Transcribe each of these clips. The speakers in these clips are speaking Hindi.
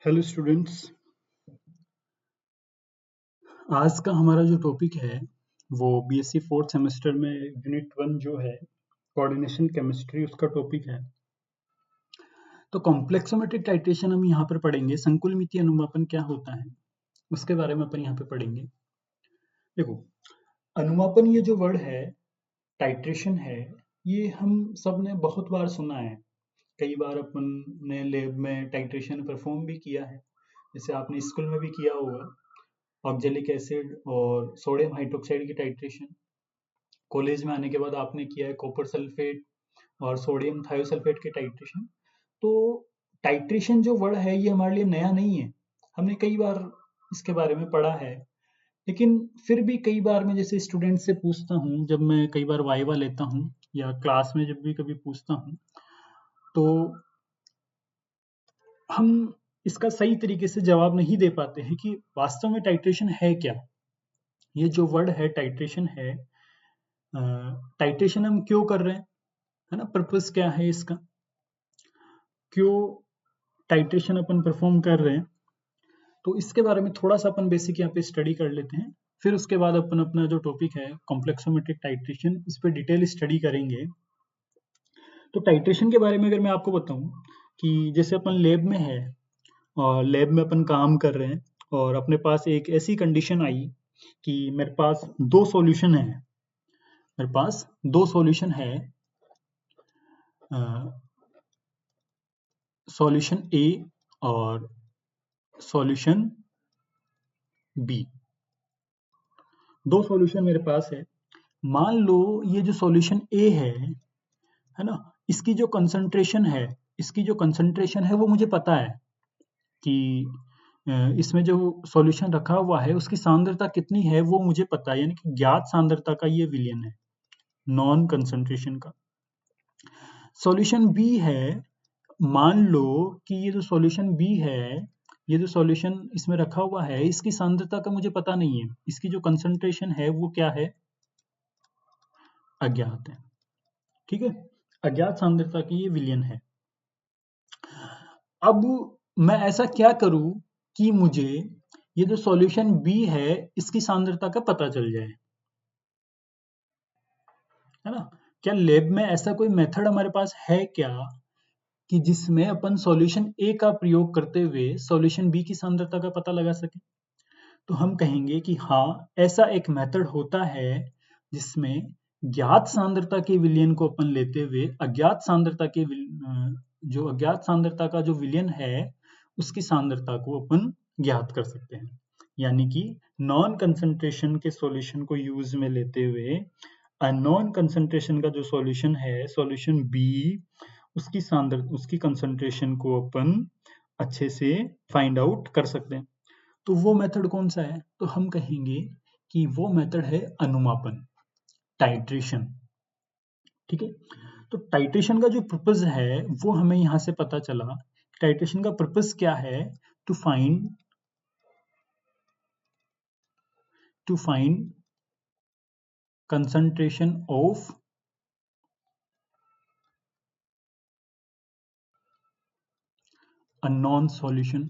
Hello students. आज का हमारा जो टॉपिक है वो बीएससी फोर्थ सेमेस्टर में यूनिट 1 जो है कोऑर्डिनेशन केमिस्ट्री उसका टॉपिक है। तो कॉम्प्लेक्सोमेट्रिक टाइट्रेशन हम यहाँ पर पढ़ेंगे। संकुलमितीय अनुमापन क्या होता है उसके बारे में अपन यहाँ पे पढ़ेंगे। देखो, अनुमापन ये जो वर्ड है, टाइट्रेशन है, ये हम सब ने बहुत बार सुना है। कई बार अपन ने लैब में टाइट्रेशन परफॉर्म भी किया है, जैसे आपने स्कूल में भी किया होगा। ऑक्जेलिक एसिड और सोडियम हाइड्रोक्साइड की टाइट्रेशन कॉलेज में आने के बाद आपने किया है, कॉपर सल्फेट और सोडियम थायोसल्फेट की टाइट्रेशन। तो टाइट्रेशन जो वर्ड है ये हमारे लिए नया नहीं है, हमने कई बार इसके बारे में पढ़ा है। लेकिन फिर भी कई बार मैं जैसे स्टूडेंट से पूछता हूँ, जब मैं कई बार वाइवा लेता हूँ या क्लास में जब भी कभी पूछता हूँ, तो हम इसका सही तरीके से जवाब नहीं दे पाते हैं कि वास्तव में टाइट्रेशन है क्या। ये जो वर्ड है टाइट्रेशन है, टाइट्रेशन हम क्यों कर रहे हैं, है ना, पर्पस क्या है इसका, क्यों टाइट्रेशन अपन परफॉर्म कर रहे हैं। तो इसके बारे में थोड़ा सा अपन बेसिक यहाँ पे स्टडी कर लेते हैं। फिर उसके बाद अपन अपना जो टॉपिक है कॉम्प्लेक्सोमेट्रिक टाइट्रेशन, इस पे डिटेल स्टडी करेंगे। तो टाइट्रेशन के बारे में अगर मैं आपको बताऊं कि जैसे अपन लैब में है और लैब में अपन काम कर रहे हैं और अपने पास एक ऐसी कंडीशन आई कि मेरे पास दो सॉल्यूशन है, मेरे पास दो सॉल्यूशन है, सॉल्यूशन ए और सॉल्यूशन बी। दो सॉल्यूशन मेरे पास है। मान लो ये जो सॉल्यूशन ए है ना, इसकी जो कंसंट्रेशन है, इसकी जो कंसंट्रेशन है वो मुझे पता है कि इसमें जो सॉल्यूशन रखा हुआ है उसकी सांद्रता कितनी है वो मुझे पता है, यानी कि ज्ञात सांद्रता का ये विलयन है, नॉन कंसंट्रेशन का। सॉल्यूशन बी है, मान लो कि ये जो सॉल्यूशन बी है, ये जो सॉल्यूशन इसमें रखा हुआ है, इसकी सांद्रता का मुझे पता नहीं है, इसकी जो कंसंट्रेशन है वो क्या है, अज्ञात है। ठीक है, अज्ञात सांद्रता की ये विलयन है। अब मैं ऐसा क्या करूं कि मुझे ये जो सॉल्यूशन बी है इसकी सांद्रता का पता चल जाए, है ना। क्या लैब में ऐसा कोई मेथड हमारे पास है क्या कि जिसमें अपन सॉल्यूशन ए का प्रयोग करते हुए सॉल्यूशन बी की सांद्रता का पता लगा सके। तो हम कहेंगे कि हाँ, ऐसा एक मेथड होता है जिसमें ज्ञात सांद्रता के विलयन को अपन लेते हुए अज्ञात सांद्रता के जो अज्ञात सांद्रता का जो विलयन है उसकी सांद्रता को अपन ज्ञात कर सकते हैं। यानी कि नॉन कंसंट्रेशन के सॉल्यूशन को यूज में लेते हुए नॉन कंसंट्रेशन का जो सॉल्यूशन है, सॉल्यूशन बी, उसकी उसकी कंसंट्रेशन को अपन अच्छे से फाइंड आउट कर सकते हैं। तो वो मेथड कौन सा है, तो हम कहेंगे कि वो मेथड है अनुमापन, टाइट्रेशन। ठीक है, तो टाइट्रेशन का जो पर्पस है वो हमें यहां से पता चला। टाइट्रेशन का पर्पस क्या है, to find concentration of a known solution,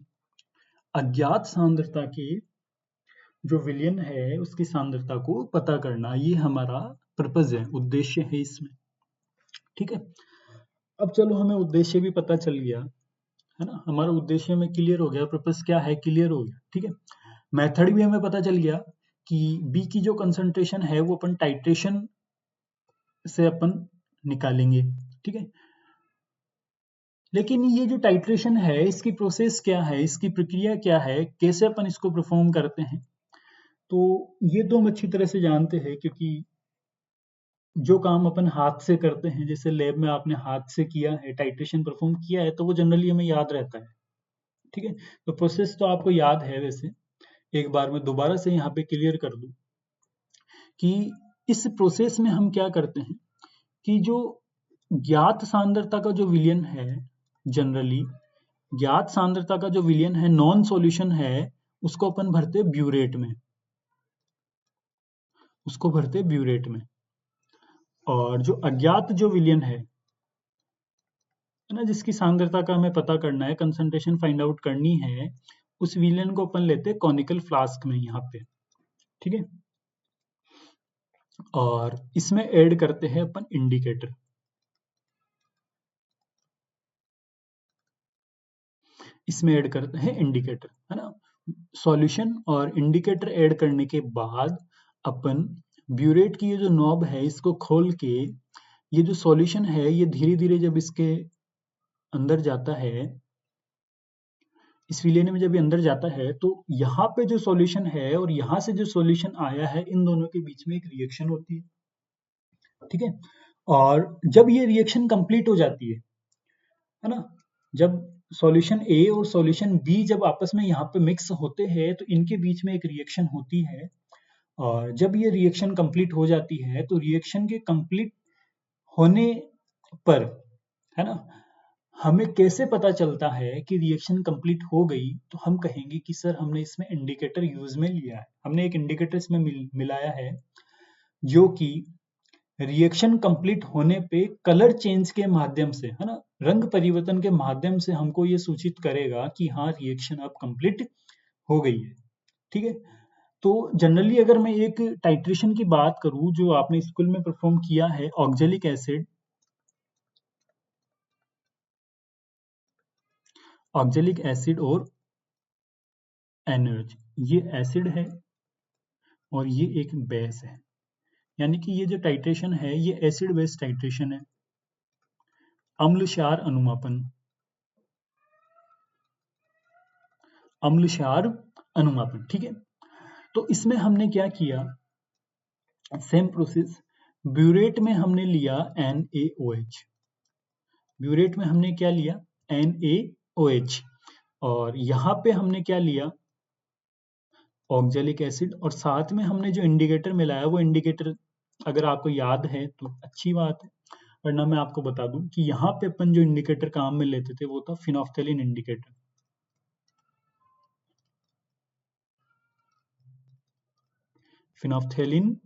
अज्ञात सांद्रता के जो विलयन है उसकी सांद्रता को पता करना, ये हमारा पर्पस है, उद्देश्य है इसमें। ठीक है, अब चलो हमें उद्देश्य भी पता चल गया, है ना, हमारा उद्देश्य में क्लियर हो गया, पर्पस क्या है क्लियर हो गया। ठीक है, मेथड भी हमें पता चल गया कि बी की जो कंसंट्रेशन है वो अपन टाइट्रेशन से अपन निकालेंगे। ठीक है, लेकिन ये जो टाइट्रेशन है इसकी प्रोसेस क्या है, इसकी प्रक्रिया क्या है, कैसे अपन इसको परफॉर्म करते हैं, तो ये तो हम अच्छी तरह से जानते हैं, क्योंकि जो काम अपन हाथ से करते हैं, जैसे लैब में आपने हाथ से किया है, टाइट्रेशन परफॉर्म किया है, तो वो जनरली हमें याद रहता है। ठीक है, तो प्रोसेस तो आपको याद है। वैसे एक बार मैं दोबारा से यहाँ पे क्लियर कर दूं कि इस प्रोसेस में हम क्या करते हैं कि जो ज्ञात सांद्रता का जो विलयन है, जनरली ज्ञात सांद्रता का जो विलयन है नॉन सॉल्यूशन है, उसको अपन भरते ब्यूरेट में, उसको भरते ब्यूरेट में। और जो अज्ञात जो विलयन है ना, जिसकी सांद्रता का हमें पता करना है, कंसंट्रेशन फाइंड आउट करनी है, उस विलेन को अपन लेते हैं कॉनिकल फ्लास्क में यहाँ पे, ठीक है। और इसमें ऐड करते हैं अपन इंडिकेटर। इसमें ऐड करते हैं इंडिकेटर, है ना। सॉल्यूशन और इंडिकेटर ऐड करने के बाद अपन ब्यूरेट की ये जो नॉब है इसको खोल के, ये जो सॉल्यूशन है ये धीरे धीरे जब इसके अंदर जाता है, इस विलेन में जब ये अंदर जाता है, तो यहाँ पे जो सॉल्यूशन है और यहाँ से जो सॉल्यूशन आया है, इन दोनों के बीच में एक रिएक्शन होती है, ठीक है। और जब ये रिएक्शन कंप्लीट हो जाती है ना, जब सॉल्यूशन ए और सॉल्यूशन बी जब आपस में यहाँ पे मिक्स होते हैं तो इनके बीच में एक रिएक्शन होती है। और जब ये रिएक्शन कंप्लीट हो जाती है तो रिएक्शन के कंप्लीट होने पर, है ना, हमें कैसे पता चलता है कि रिएक्शन कंप्लीट हो गई, तो हम कहेंगे कि सर हमने इसमें इंडिकेटर यूज में लिया है, हमने एक इंडिकेटर इसमें मिलाया है जो कि रिएक्शन कंप्लीट होने पे कलर चेंज के माध्यम से, है ना, रंग परिवर्तन के माध्यम से हमको ये सूचित करेगा कि हाँ रिएक्शन अब कंप्लीट हो गई है, ठीक है। तो जनरली अगर मैं एक टाइट्रेशन की बात करूं जो आपने स्कूल में परफॉर्म किया है, ऑक्जेलिक एसिड, ऑक्जेलिक एसिड और NaOH, ये एसिड है और ये एक बेस है, यानी कि ये जो टाइट्रेशन है ये एसिड बेस टाइट्रेशन है। अम्ल क्षार अनुमापन, अम्ल क्षार अनुमापन, ठीक है। तो इसमें हमने क्या किया, सेम प्रोसेस, ब्यूरेट में हमने लिया NaOH, ब्यूरेट में हमने क्या लिया, NaOH, और यहाँ पे हमने क्या लिया, ऑक्जेलिक एसिड, और साथ में हमने जो इंडिकेटर मिलाया वो इंडिकेटर अगर आपको याद है तो अच्छी बात है, वरना मैं आपको बता दूं कि यहाँ पे अपन जो इंडिकेटर काम में लेते थे वो था फिनोफ्थेलिन इंडिकेटर। फिनोफ्थेलिन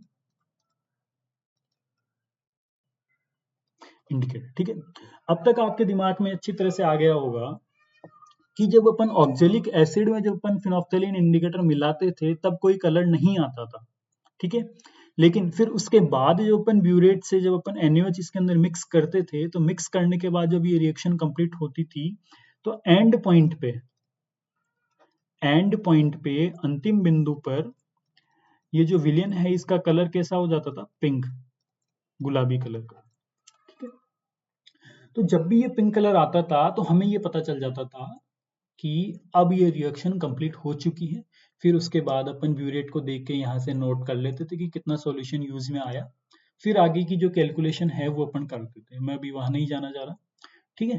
इंडिकेटर, ठीक है। अब तक आपके दिमाग में अच्छी तरह से आ गया होगा कि जब अपन ऑक्जेलिक एसिड में जब अपन फिनोफ्थेलिन इंडिकेटर मिलाते थे तब कोई कलर नहीं आता था, ठीक है। लेकिन फिर उसके बाद जो अपन ब्यूरेट से जब अपन NaOH इसके अंदर मिक्स करते थे, तो मिक्स करने के बाद जब ये रिएक्शन कंप्लीट होती थी तो एंड पॉइंट पे अंतिम बिंदु पर ये जो विलेन है इसका कलर कैसा हो जाता था, पिंक, गुलाबी कलर का, ठीक है। तो जब भी ये पिंक कलर आता था तो हमें ये पता चल जाता था कि अब ये रिएक्शन कंप्लीट हो चुकी है। फिर उसके बाद अपन ब्यूरेट को देख के यहाँ से नोट कर लेते थे कि कितना सॉल्यूशन यूज में आया, फिर आगे की जो कैलकुलेशन है वो अपन करते थे, मैं अभी वहां नहीं जाना चाह रहा, ठीक है।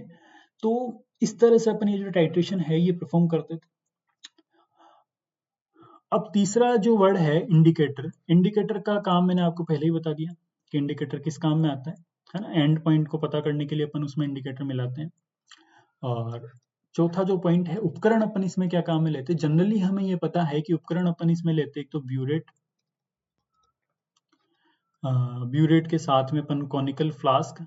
तो इस तरह से अपन ये जो टाइट्रेशन है ये परफॉर्म करते थे। अब तीसरा जो वर्ड है इंडिकेटर, इंडिकेटर का काम मैंने आपको पहले ही बता दिया कि इंडिकेटर किस काम में आता है ना, एंड पॉइंट को पता करने के लिए अपन उसमें इंडिकेटर मिलाते हैं। और चौथा जो पॉइंट है, उपकरण अपन इसमें क्या काम में लेते हैं, जनरली हमें ये पता है कि उपकरण अपन इसमें लेते हैं, एक तो ब्यूरेट, ब्यूरेट के साथ में अपन कॉनिकल फ्लास्क,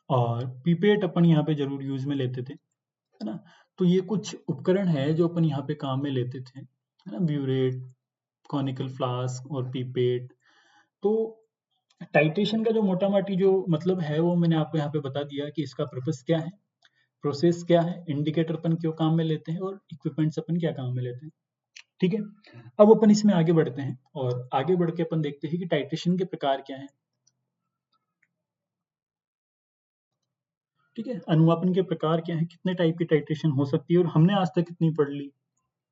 और पीपेट अपन यहाँ पे जरूर यूज में लेते थे, है ना। तो ये कुछ उपकरण है जो अपन यहाँ पे काम में लेते थे, है ना, ब्यूरेट, कॉनिकल फ्लास्क और पीपेट। तो टाइट्रेशन का जो मोटा मोटी जो मतलब है वो मैंने आपको यहाँ पे बता दिया कि इसका पर्पस क्या है, प्रोसेस क्या है, इंडिकेटर अपन क्यों काम में लेते हैं और इक्विपमेंट्स अपन क्या काम में लेते हैं, ठीक है। अब अपन इसमें आगे बढ़ते हैं और आगे बढ़ के अपन देखते हैं कि टाइट्रेशन के प्रकार क्या है, ठीक है। अनुमापन के प्रकार क्या है, कितने टाइप की टाइट्रेशन हो सकती है और हमने आज तक कितनी पढ़ ली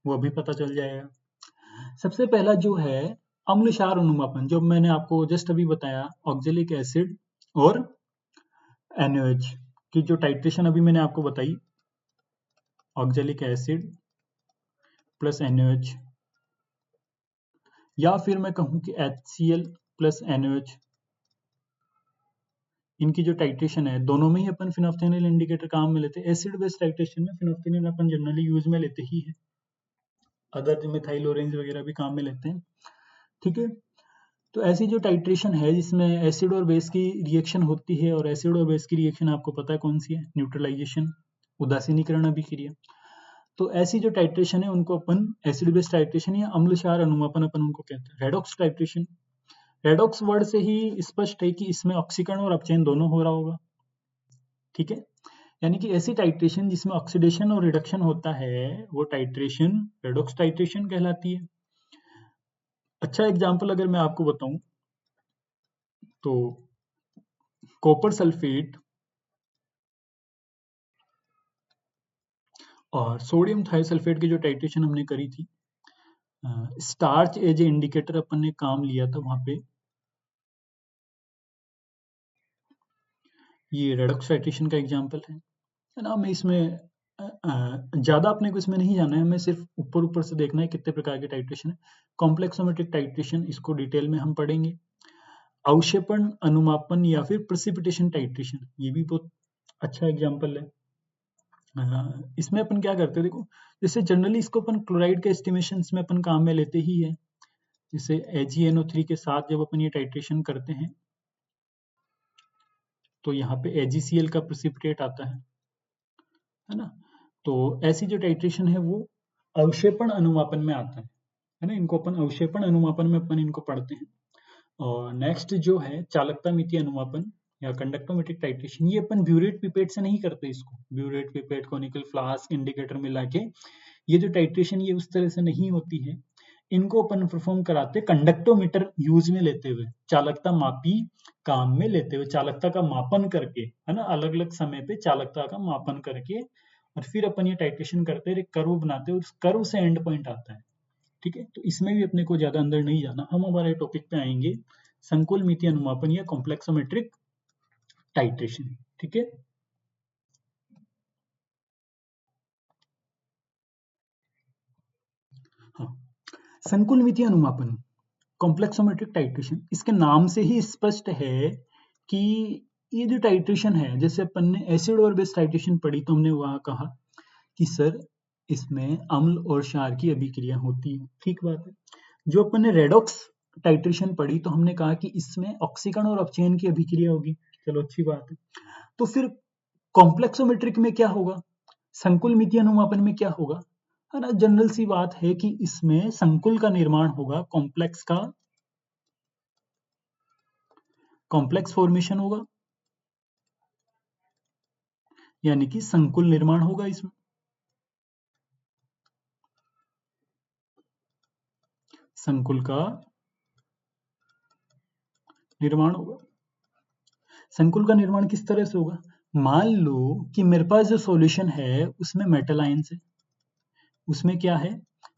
वो भी पता चल जाएगा। सबसे पहला जो है अम्ल क्षार अनुमापन, जो मैंने आपको जस्ट अभी बताया, ऑक्जेलिक एसिड और NaOH की जो टाइट्रेशन अभी मैंने आपको बताई, ऑक्जेलिक एसिड प्लस NaOH, या फिर मैं कहूं कि HCl प्लस NaOH, इनकी जो टाइट्रेशन है दोनों में ही अपन फिनोफ्थेनिल इंडिकेटर काम में लेते हैं। एसिड बेस्ड टाइट्रेशन में फिनोफ्थेनिल अपन जनरली यूज में लेते ही है, अदर मिथाइल ऑरेंज वगैरह भी काम में लेते हैं। ठीक है। तो ऐसी जो टाइट्रेशन है जिसमें एसिड और बेस की रिएक्शन होती है, और एसिड और बेस की रिएक्शन आपको पता है कौन सी है, न्यूट्रलाइजेशन, उदासीनीकरण अभिक्रिया। तो ऐसी जो टाइट्रेशन है उनको अपन एसिड बेस टाइट्रेशन या अम्ल क्षार अनुमापन अपन उनको कहते हैं। रेडॉक्स टाइट्रेशन, रेडॉक्स वर्ड से ही स्पष्ट है कि इसमें ऑक्सीकरण और अपचयन दोनों हो रहा होगा, ठीक है। यानी कि ऐसी टाइट्रेशन जिसमें ऑक्सीडेशन और रिडक्शन होता है वो टाइट्रेशन रेडॉक्स टाइट्रेशन कहलाती है। अच्छा एग्जांपल अगर मैं आपको बताऊं तो कॉपर सल्फेट और सोडियम थायोसल्फेट की जो टाइट्रेशन हमने करी थी, स्टार्च एज ए इंडिकेटर अपन ने काम लिया था वहां पे, ये रेडॉक्स टाइट्रेशन का एग्जांपल है ना। हमें इसमें ज्यादा अपने को इसमें नहीं जाना है, हमें सिर्फ ऊपर ऊपर से देखना है कितने प्रकार के टाइट्रेशन है। कॉम्प्लेक्सोमेट्रिक टाइट्रेशन, इसको डिटेल में हम पढ़ेंगे। अवक्षेपण अनुमापन या फिर प्रेसिपिटेशन टाइट्रेशन, ये भी बहुत अच्छा एग्जांपल है। इसमें अपन क्या करते हैं, देखो जैसे जनरली इसको अपन क्लोराइड के एस्टिमेशन में अपन काम में लेते ही है। जैसे AgNO3 के साथ जब अपन ये टाइट्रेशन करते हैं तो यहाँ पे AgCl का प्रेसिपिटेट आता है ना। तो ऐसी जो टाइट्रेशन है वो अवक्षेपण अनुमापन में आता है ना। इनको अपन अवक्षेपण अनुमापन में अपन इनको पढ़ते हैं। और नेक्स्ट जो है चालकता मिति अनुमापन या कंडक्टोमेट्रिक टाइट्रेशन, ये अपन ब्यूरेट पिपेट से नहीं करते इसको। Burette pipette conical flask indicator मिला के ये जो टाइट्रेशन ये उस तरह से नहीं होती है। इनको अपन परफॉर्म कराते कंडक्टोमीटर यूज में लेते हुए, चालकता मापी काम में लेते हुए, चालकता का मापन करके, है ना, अलग अलग समय पे चालकता का मापन करके, और फिर अपन ये टाइट्रेशन करते हैं, कर्व बनाते हैं, उस कर्व से एंड पॉइंट आता है, ठीक है। तो इसमें भी अपने को ज्यादा अंदर नहीं जाना, हम हमारे टॉपिक पे आएंगे संकुल मिति अनुमापन या कॉम्प्लेक्सोमेट्रिक टाइट्रेशन, ठीक है। हाँ, संकुल मिति अनुमापन कॉम्प्लेक्सोमेट्रिक टाइट्रेशन, इसके नाम से ही स्पष्ट है कि ये जो टाइट्रेशन है, जैसे अपन ने एसिड और बेस टाइट्रेशन पढ़ी तो हमने वहां कहा कि सर इसमें अम्ल और क्षार की अभिक्रिया होती है, ठीक बात है। जो अपन ने रेडॉक्स टाइट्रेशन पढ़ी तो हमने कहा कि इसमें ऑक्सीकरण और अपचयन की अभिक्रिया होगी, चलो अच्छी बात है। तो फिर कॉम्प्लेक्सोमेट्रिक में क्या होगा, संकुल मिति अनुमापन में क्या होगा, है ना। जनरल सी बात है कि इसमें संकुल का निर्माण होगा, कॉम्प्लेक्स फॉर्मेशन होगा, यानी कि संकुल निर्माण होगा इसमें, संकुल का निर्माण होगा। संकुल का निर्माण किस तरह से होगा, मान लो कि मेरे पास जो सॉल्यूशन है उसमें मेटल आयंस है, उसमें क्या है,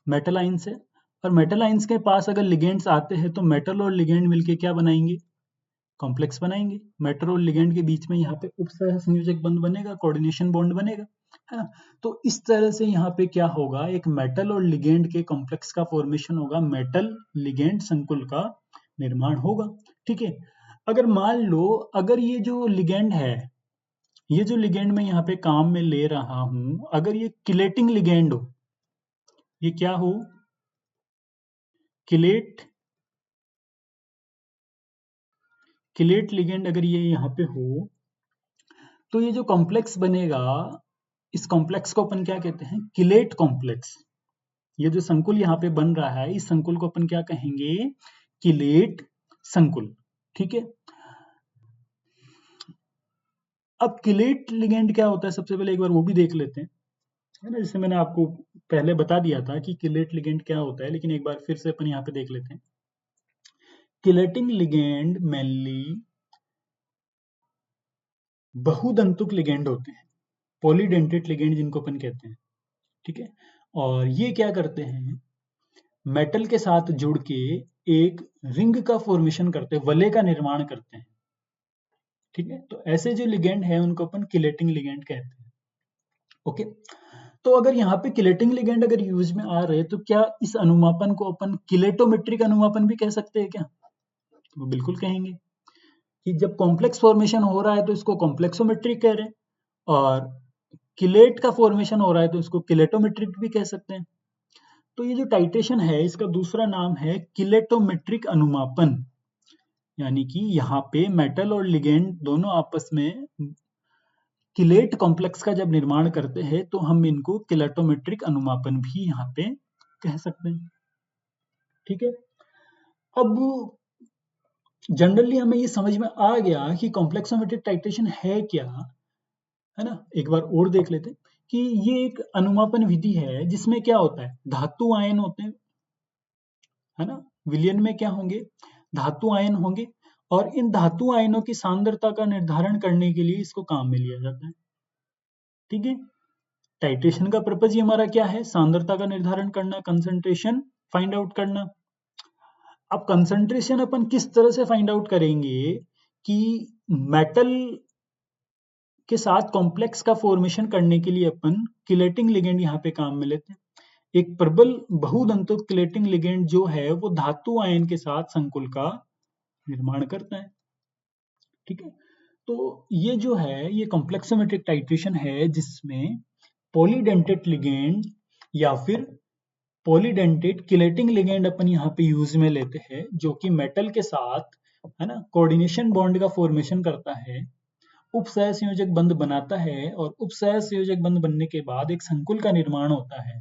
मेटल आयंस है, और मेटल आयंस के पास अगर लिगेंड्स आते हैं तो मेटल और लिगेंड मिलके क्या बनाएंगे, कॉम्प्लेक्स बनाएंगे। मेटल और लिगेंड के बीच में यहाँ पे उपसह संयोजक बंध बनेगा, कोऑर्डिनेशन बॉन्ड बनेगा, है ना। तो इस तरह से यहाँ पे क्या होगा, एक मेटल और लिगेंड के कॉम्प्लेक्स का फॉर्मेशन होगा, मेटल लिगेंड संकुल का निर्माण होगा, ठीक है। अगर मान लो अगर ये जो लिगेंड है, ये जो लिगेंड मैं यहाँ पे काम में ले रहा हूं, अगर ये किलेटिंग लिगेंड हो, ये क्या हो, किलेट किलेट लिगेंड अगर ये यहाँ पे हो, तो ये जो कॉम्प्लेक्स बनेगा, इस कॉम्प्लेक्स को अपन क्या कहते हैं, किलेट कॉम्प्लेक्स। ये जो संकुल यहाँ पे बन रहा है, इस संकुल को अपन क्या कहेंगे, किलेट संकुल, ठीक है। अब किलेट लिगेंड क्या होता है, सबसे पहले एक बार वो भी देख लेते हैं, है ना। जैसे मैंने आपको पहले बता दिया था कि किलेट लिगेंड क्या होता है, लेकिन एक बार फिर से अपन यहाँ पे देख लेते हैं। किलेटिंग लिगेंड मेनली बहुदंतुक लिगेंड होते हैं, पॉलीडेंटेट लिगेंड जिनको अपन कहते हैं, ठीक है। और ये क्या करते हैं, मेटल के साथ जुड़ के एक रिंग का फॉर्मेशन करते हैं, वलय का निर्माण करते हैं, ठीक है। तो ऐसे जो लिगेंड है उनको अपन किलेटिंग लिगेंड कहते हैं, ओके। तो अगर यहाँ पे किलेटिंग लिगेंड अगर यूज में आ रहे तो क्या इस अनुमापन को अपन किलेटोमेट्रिक अनुमापन भी कह सकते हैं क्या, तो बिल्कुल कहेंगे कि जब कॉम्प्लेक्स फॉर्मेशन हो रहा है तो इसको कॉम्प्लेक्सोमेट्रिक कह रहे हैं, और किलेट का फॉर्मेशन हो रहा है तो इसको किलेटोमेट्रिक भी कह सकते हैं। तो ये जो टाइट्रेशन है इसका दूसरा नाम है किलेटोमेट्रिक अनुमापन, यानी कि यहाँ पे मेटल और लिगेंड दोनों आपस में किलेट कॉम्प्लेक्स का जब निर्माण करते हैं तो हम इनको किलेटोमेट्रिक अनुमापन भी यहाँ पे कह सकते हैं। ठीक है, अब जनरली हमें ये समझ में आ गया कि कॉम्प्लेक्सोमेट्रिक टाइट्रेशन है क्या, है ना। एक बार और देख लेते हैं कि ये एक अनुमापन विधि है जिसमें क्या होता है, धातु आयन होते हैं, है ना। विलयन में क्या होंगे, धातु आयन होंगे, और इन धातु आयनों की सांद्रता का निर्धारण करने के लिए इसको काम में लिया जाता है। ठीक है, टाइट्रेशन का पर्पज ही हमारा क्या है, सांद्रता का निर्धारण करना, कंसंट्रेशन फाइंड आउट करना। अब कंसंट्रेशन अपन किस तरह से फाइंड आउट करेंगे कि मेटल के साथ कॉम्प्लेक्स का फॉर्मेशन करने के लिए अपन किलेटिंग लिगेंड यहाँ पे काम में लेते हैं। एक प्रबल बहुदंतुक किलेटिंग लिगेंड जो है वो धातु आयन के साथ संकुल का निर्माण करता है। ठीक है, तो ये जो है ये कॉम्प्लेक्सोमेट्रिक टाइट्रेशन है जिसमें पॉलीडेंटेट लिगेंड या फिर पॉलीडेंटेट किलेटिंग लिगेंड अपन यहाँ पे यूज में लेते हैं, जो कि मेटल के साथ, है ना, कोऑर्डिनेशन बॉन्ड का फॉर्मेशन करता है, उपसह संयोजक बंध बनाता है, और उपसह संयोजक बंध बनने के बाद एक संकुल का निर्माण होता है।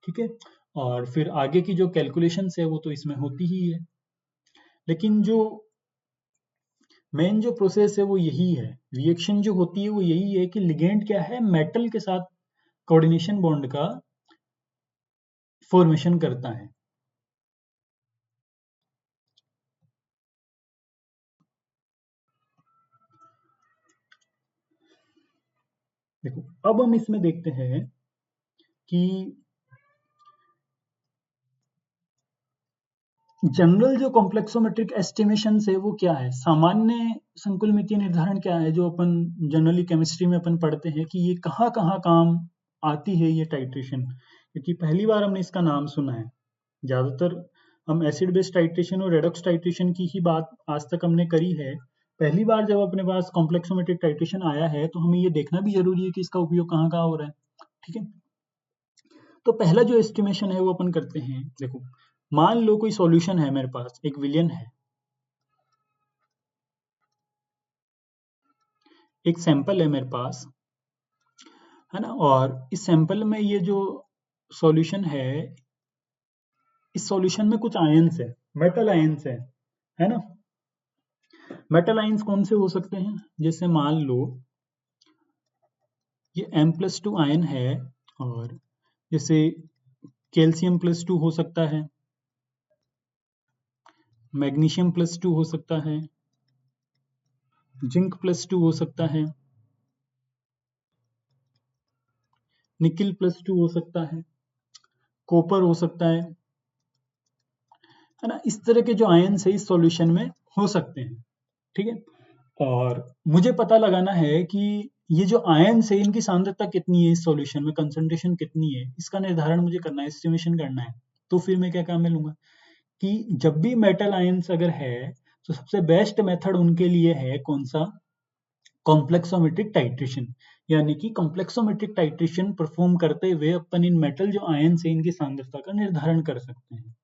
ठीक है, और फिर आगे की जो कैलकुलेशंस है वो तो इसमें होती ही है, लेकिन जो मेन जो प्रोसेस है वो यही है, रिएक्शन जो होती है वो यही है कि लिगेंड क्या है, मेटल के साथ कोऑर्डिनेशन बॉन्ड का फॉर्मेशन करता है। देखो अब हम इसमें देखते हैं कि जनरल जो कॉम्प्लेक्सोमेट्रिक एस्टिमेशन है वो क्या है, सामान्य संकुलमितीय निर्धारण क्या है जो अपन जनरली केमिस्ट्री में अपन पढ़ते हैं कि ये कहाँ कहाँ काम आती है ये टाइट्रेशन, क्योंकि पहली बार हमने इसका नाम सुना है। ज्यादातर हम एसिड बेस्ड टाइट्रेशन और रेडॉक्स टाइट्रेशन की ही बात आज तक हमने करी है। पहली बार जब अपने पास कॉम्प्लेक्सोमेट्रिक टाइट्रेशन आया है तो हमें ये देखना भी जरूरी है कि इसका उपयोग कहाँ कहाँ हो रहा है। ठीक है, तो पहला जो एस्टिमेशन है वो अपन करते हैं। देखो मान लो कोई सॉल्यूशन है मेरे पास, एक विलियन है, एक सैंपल है मेरे पास, है ना, और इस सैंपल में ये जो सॉल्यूशन है, इस सॉल्यूशन में कुछ आयंस है, मेटल आयंस है ना। मेटल आयंस कौन से हो सकते हैं, जैसे मान लो ये M+2 आयन है, और जैसे कैल्शियम+2 हो सकता है, मैग्नीशियम+2 हो सकता है, जिंक+2 हो सकता है, निकिल+2 हो सकता है, कॉपर हो सकता है ना। इस तरह के जो आयंस है इस सॉल्यूशन में हो सकते हैं। ठीक है, और मुझे पता लगाना है कि ये जो आयंस है इनकी सांद्रता कितनी है, इस सॉल्यूशन में कंसंट्रेशन कितनी है, इसका निर्धारण मुझे करना है, एस्टिमेशन करना है। तो फिर मैं क्या काम में लूंगा कि जब भी मेटल आयंस अगर है तो सबसे बेस्ट मेथड उनके लिए है कौन सा, कॉम्प्लेक्सोमेट्रिक टाइट्रेशन, यानी कि कॉम्प्लेक्सोमेट्रिक टाइट्रेशन परफॉर्म करते हुए अपन इन मेटल जो आयंस है इनकी सांद्रता का निर्धारण कर सकते हैं।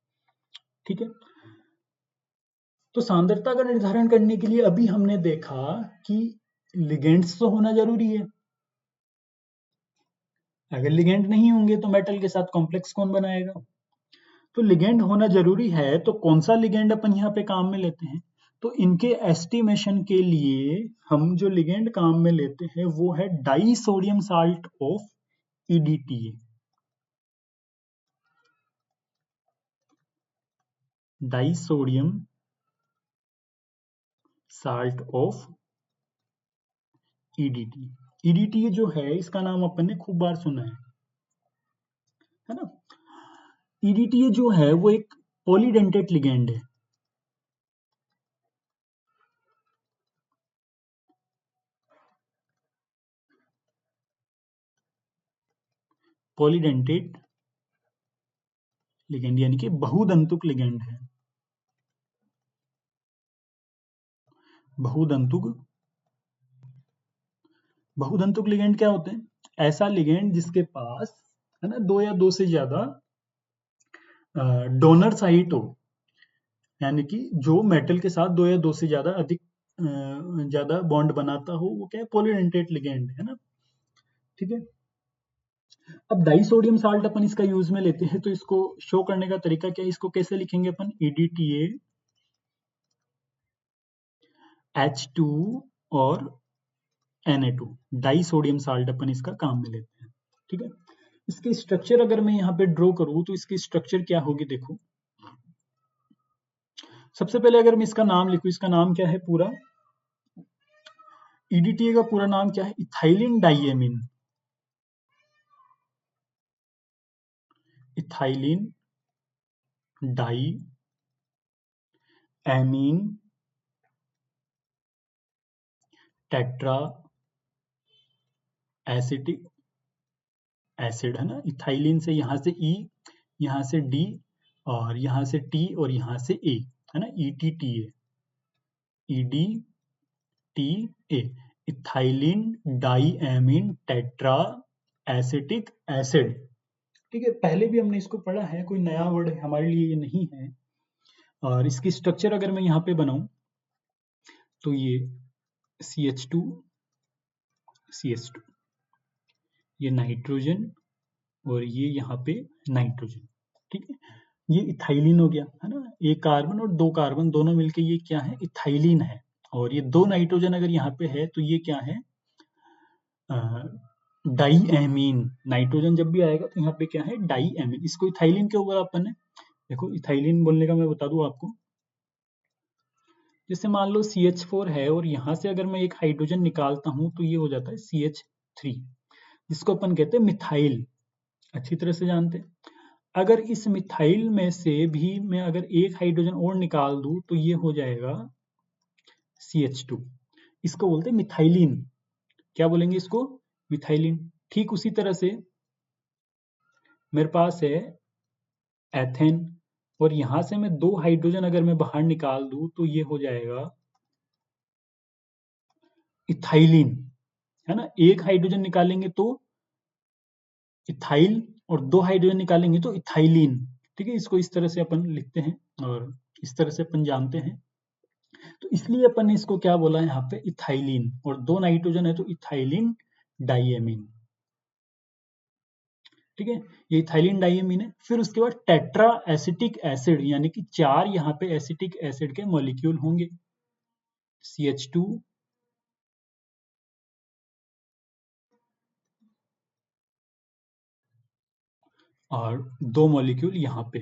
ठीक है, तो सांद्रता का निर्धारण करने के लिए अभी हमने देखा कि लिगेंड्स तो होना जरूरी है, अगर लिगेंड नहीं होंगे तो मेटल के साथ कॉम्प्लेक्स कौन बनाएगा। तो लिगेंड होना जरूरी है, तो कौन सा लिगेंड अपन यहाँ पे काम में लेते हैं, तो इनके एस्टिमेशन के लिए हम जो लिगेंड काम में लेते हैं वो है die sodium salt of EDTA। Die sodium salt of EDTA। EDTA जो है इसका नाम अपन ने खूब बार सुना है ना। EDTA जो है वो एक पॉलीडेंटेट लिगेंड है। पॉलीडेंटेट लिगेंड यानी कि बहुदंतुक लिगेंड है। बहुदंतुक बहुदंतुक लिगेंड क्या होते हैं, ऐसा लिगेंड जिसके पास, है ना, दो या दो से ज्यादा डोनर साइट हो, यानी कि जो मेटल के साथ दो या दो से ज्यादा अधिक ज्यादा बॉन्ड बनाता हो, वो क्या है, पॉलीडेंटेट लिगेंड है ना। ठीक है। अब डाई सोडियम साल्ट अपन इसका यूज में लेते हैं, तो इसको शो करने का तरीका क्या है, इसको कैसे लिखेंगे अपन, EDTA H2 और Na2, डाई सोडियम साल्ट अपन इसका काम में लेते हैं। ठीक है। इसकी स्ट्रक्चर अगर मैं यहाँ पे ड्रॉ करूँ तो इसकी स्ट्रक्चर क्या होगी, देखो। सबसे पहले अगर मैं इसका नाम लिखूं, इसका नाम क्या है पूरा, EDTA का पूरा नाम क्या है, ethylene diamine, ethylene diamine tetra acetic acid, है ना। इथाइलिन से यहाँ से E, यहाँ से D, और यहाँ से T, और यहाँ से A, है ना, ETTA, EDTA, ethylene diamine tetra acetic acid. ठीक है, पहले भी हमने इसको पढ़ा है, कोई नया वर्ड हमारे लिए ये नहीं है। और इसकी स्ट्रक्चर अगर मैं यहाँ पे बनाऊं तो ये CH2 CH2, ये नाइट्रोजन, और ये यहाँ पे नाइट्रोजन। ठीक है, ये इथाइलिन हो गया, है ना। एक कार्बन और दो कार्बन दोनों मिलके ये क्या है, इथाइलिन है। और ये दो नाइट्रोजन अगर यहाँ पे है तो ये क्या है, डाइएमीन। नाइट्रोजन जब भी आएगा तो यहाँ पे क्या है, डाइएमीन। इसको इथाइलिन के ऊपर अपन ने, देखो इथाइलिन बोलने का मैं बता दूं आपको, जैसे मान लो CH4 है और यहाँ से अगर मैं एक हाइड्रोजन निकालता हूं तो ये हो जाता है CH3, जिसको अपन कहते हैं मिथाइल, अच्छी तरह से जानते हैं। अगर इस मिथाइल में से भी मैं अगर एक हाइड्रोजन और निकाल दूं तो ये हो जाएगा CH2, इसको बोलते हैं मिथाइलिन। क्या बोलेंगे इसको, मिथाइलिन। ठीक उसी तरह से मेरे पास है एथेन, और यहां से मैं दो हाइड्रोजन अगर मैं बाहर निकाल दूं तो ये हो जाएगा इथाइलिन, है ना। एक हाइड्रोजन निकालेंगे तो इथाइल, और दो हाइड्रोजन निकालेंगे तो इथाइलिन। ठीक है, इसको इस तरह से अपन लिखते हैं और इस तरह से अपन जानते हैं। तो इसलिए अपन ने इसको क्या बोला है यहाँ पे, इथाइलिन, और दो नाइट्रोजन है तो इथाइलिन डाइएमीन। ठीक है, ये इथाइलिन डाइएमीन है। फिर उसके बाद टेट्रा एसिटिक एसिड, यानी कि चार यहाँ पे एसिटिक एसिड के मॉलिक्यूल होंगे, CH2, और दो मॉलिक्यूल यहाँ पे।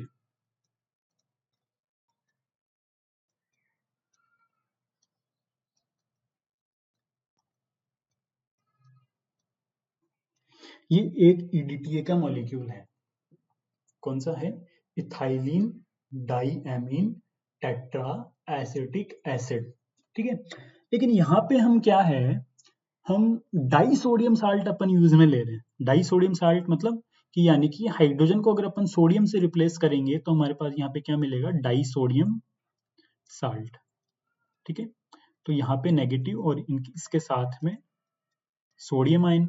ये एक EDTA का मॉलिक्यूल है, कौन सा है, ethylene diamine tetra acetic acid. ठीक है, लेकिन यहाँ पे हम क्या है, हम डाई सोडियम साल्ट अपन यूज में ले रहे हैं। डाई सोडियम साल्ट मतलब कि यानी कि हाइड्रोजन को अगर अपन सोडियम से रिप्लेस करेंगे तो हमारे पास यहाँ पे क्या मिलेगा, डाई सोडियम साल्ट। ठीक है, तो यहाँ पे नेगेटिव और इसके साथ में सोडियम आयन।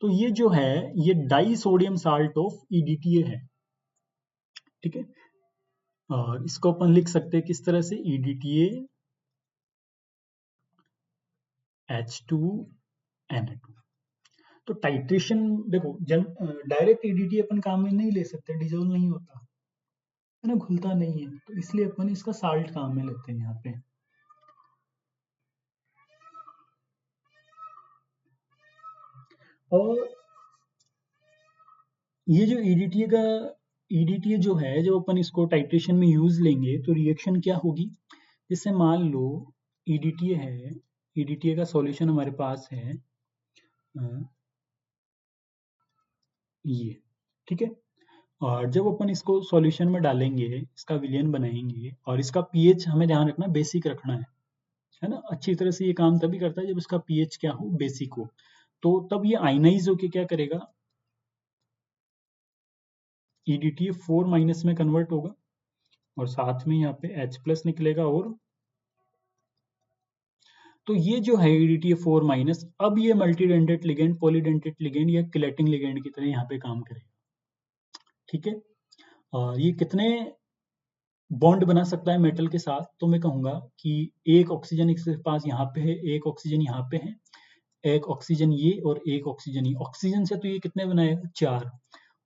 तो ये जो है, ये die sodium salt of EDTA है। ठीक है, और इसको अपन लिख सकते हैं किस तरह से, EDTA H2Na2। तो टाइट्रेशन देखो, डायरेक्ट EDTA अपन काम में नहीं ले सकते, डिजोल्व नहीं होता है ना, घुलता नहीं है, तो इसलिए अपन इसका साल्ट काम में लेते हैं यहाँ पे। और ये जो EDTA जो है, जब अपन इसको टाइट्रेशन में यूज लेंगे तो रिएक्शन क्या होगी, जैसे मान लो EDTA है, EDTA का सॉल्यूशन हमारे पास है ये। ठीक है, और जब अपन इसको सॉल्यूशन में डालेंगे, इसका विलयन बनाएंगे, और इसका पीएच हमें ध्यान रखना, बेसिक रखना है ना। अच्छी तरह से ये काम तभी करता है जब इसका पीएच क्या हो, बेसिक हो। तो तब ये आयनाइज होके क्या करेगा, EDTA 4 माइनस में कन्वर्ट होगा, और साथ में यहाँ पे H प्लस निकलेगा। और तो ये जो है EDTA 4 माइनस, अब ये मल्टीडेंटेट लिगेंड, पॉलीडेंटेट लिगेंड या किलेटिंग लिगेंड की तरह यहाँ पे काम करेगा। ठीक है। और ये कितने बॉन्ड बना सकता है मेटल के साथ, तो मैं कहूंगा कि एक ऑक्सीजन इसके पास यहाँ पे है, एक ऑक्सीजन यहाँ पे है, एक ऑक्सीजन ये और एक ऑक्सीजन ये। ऑक्सीजन से तो ये कितने बनाएगा, 4।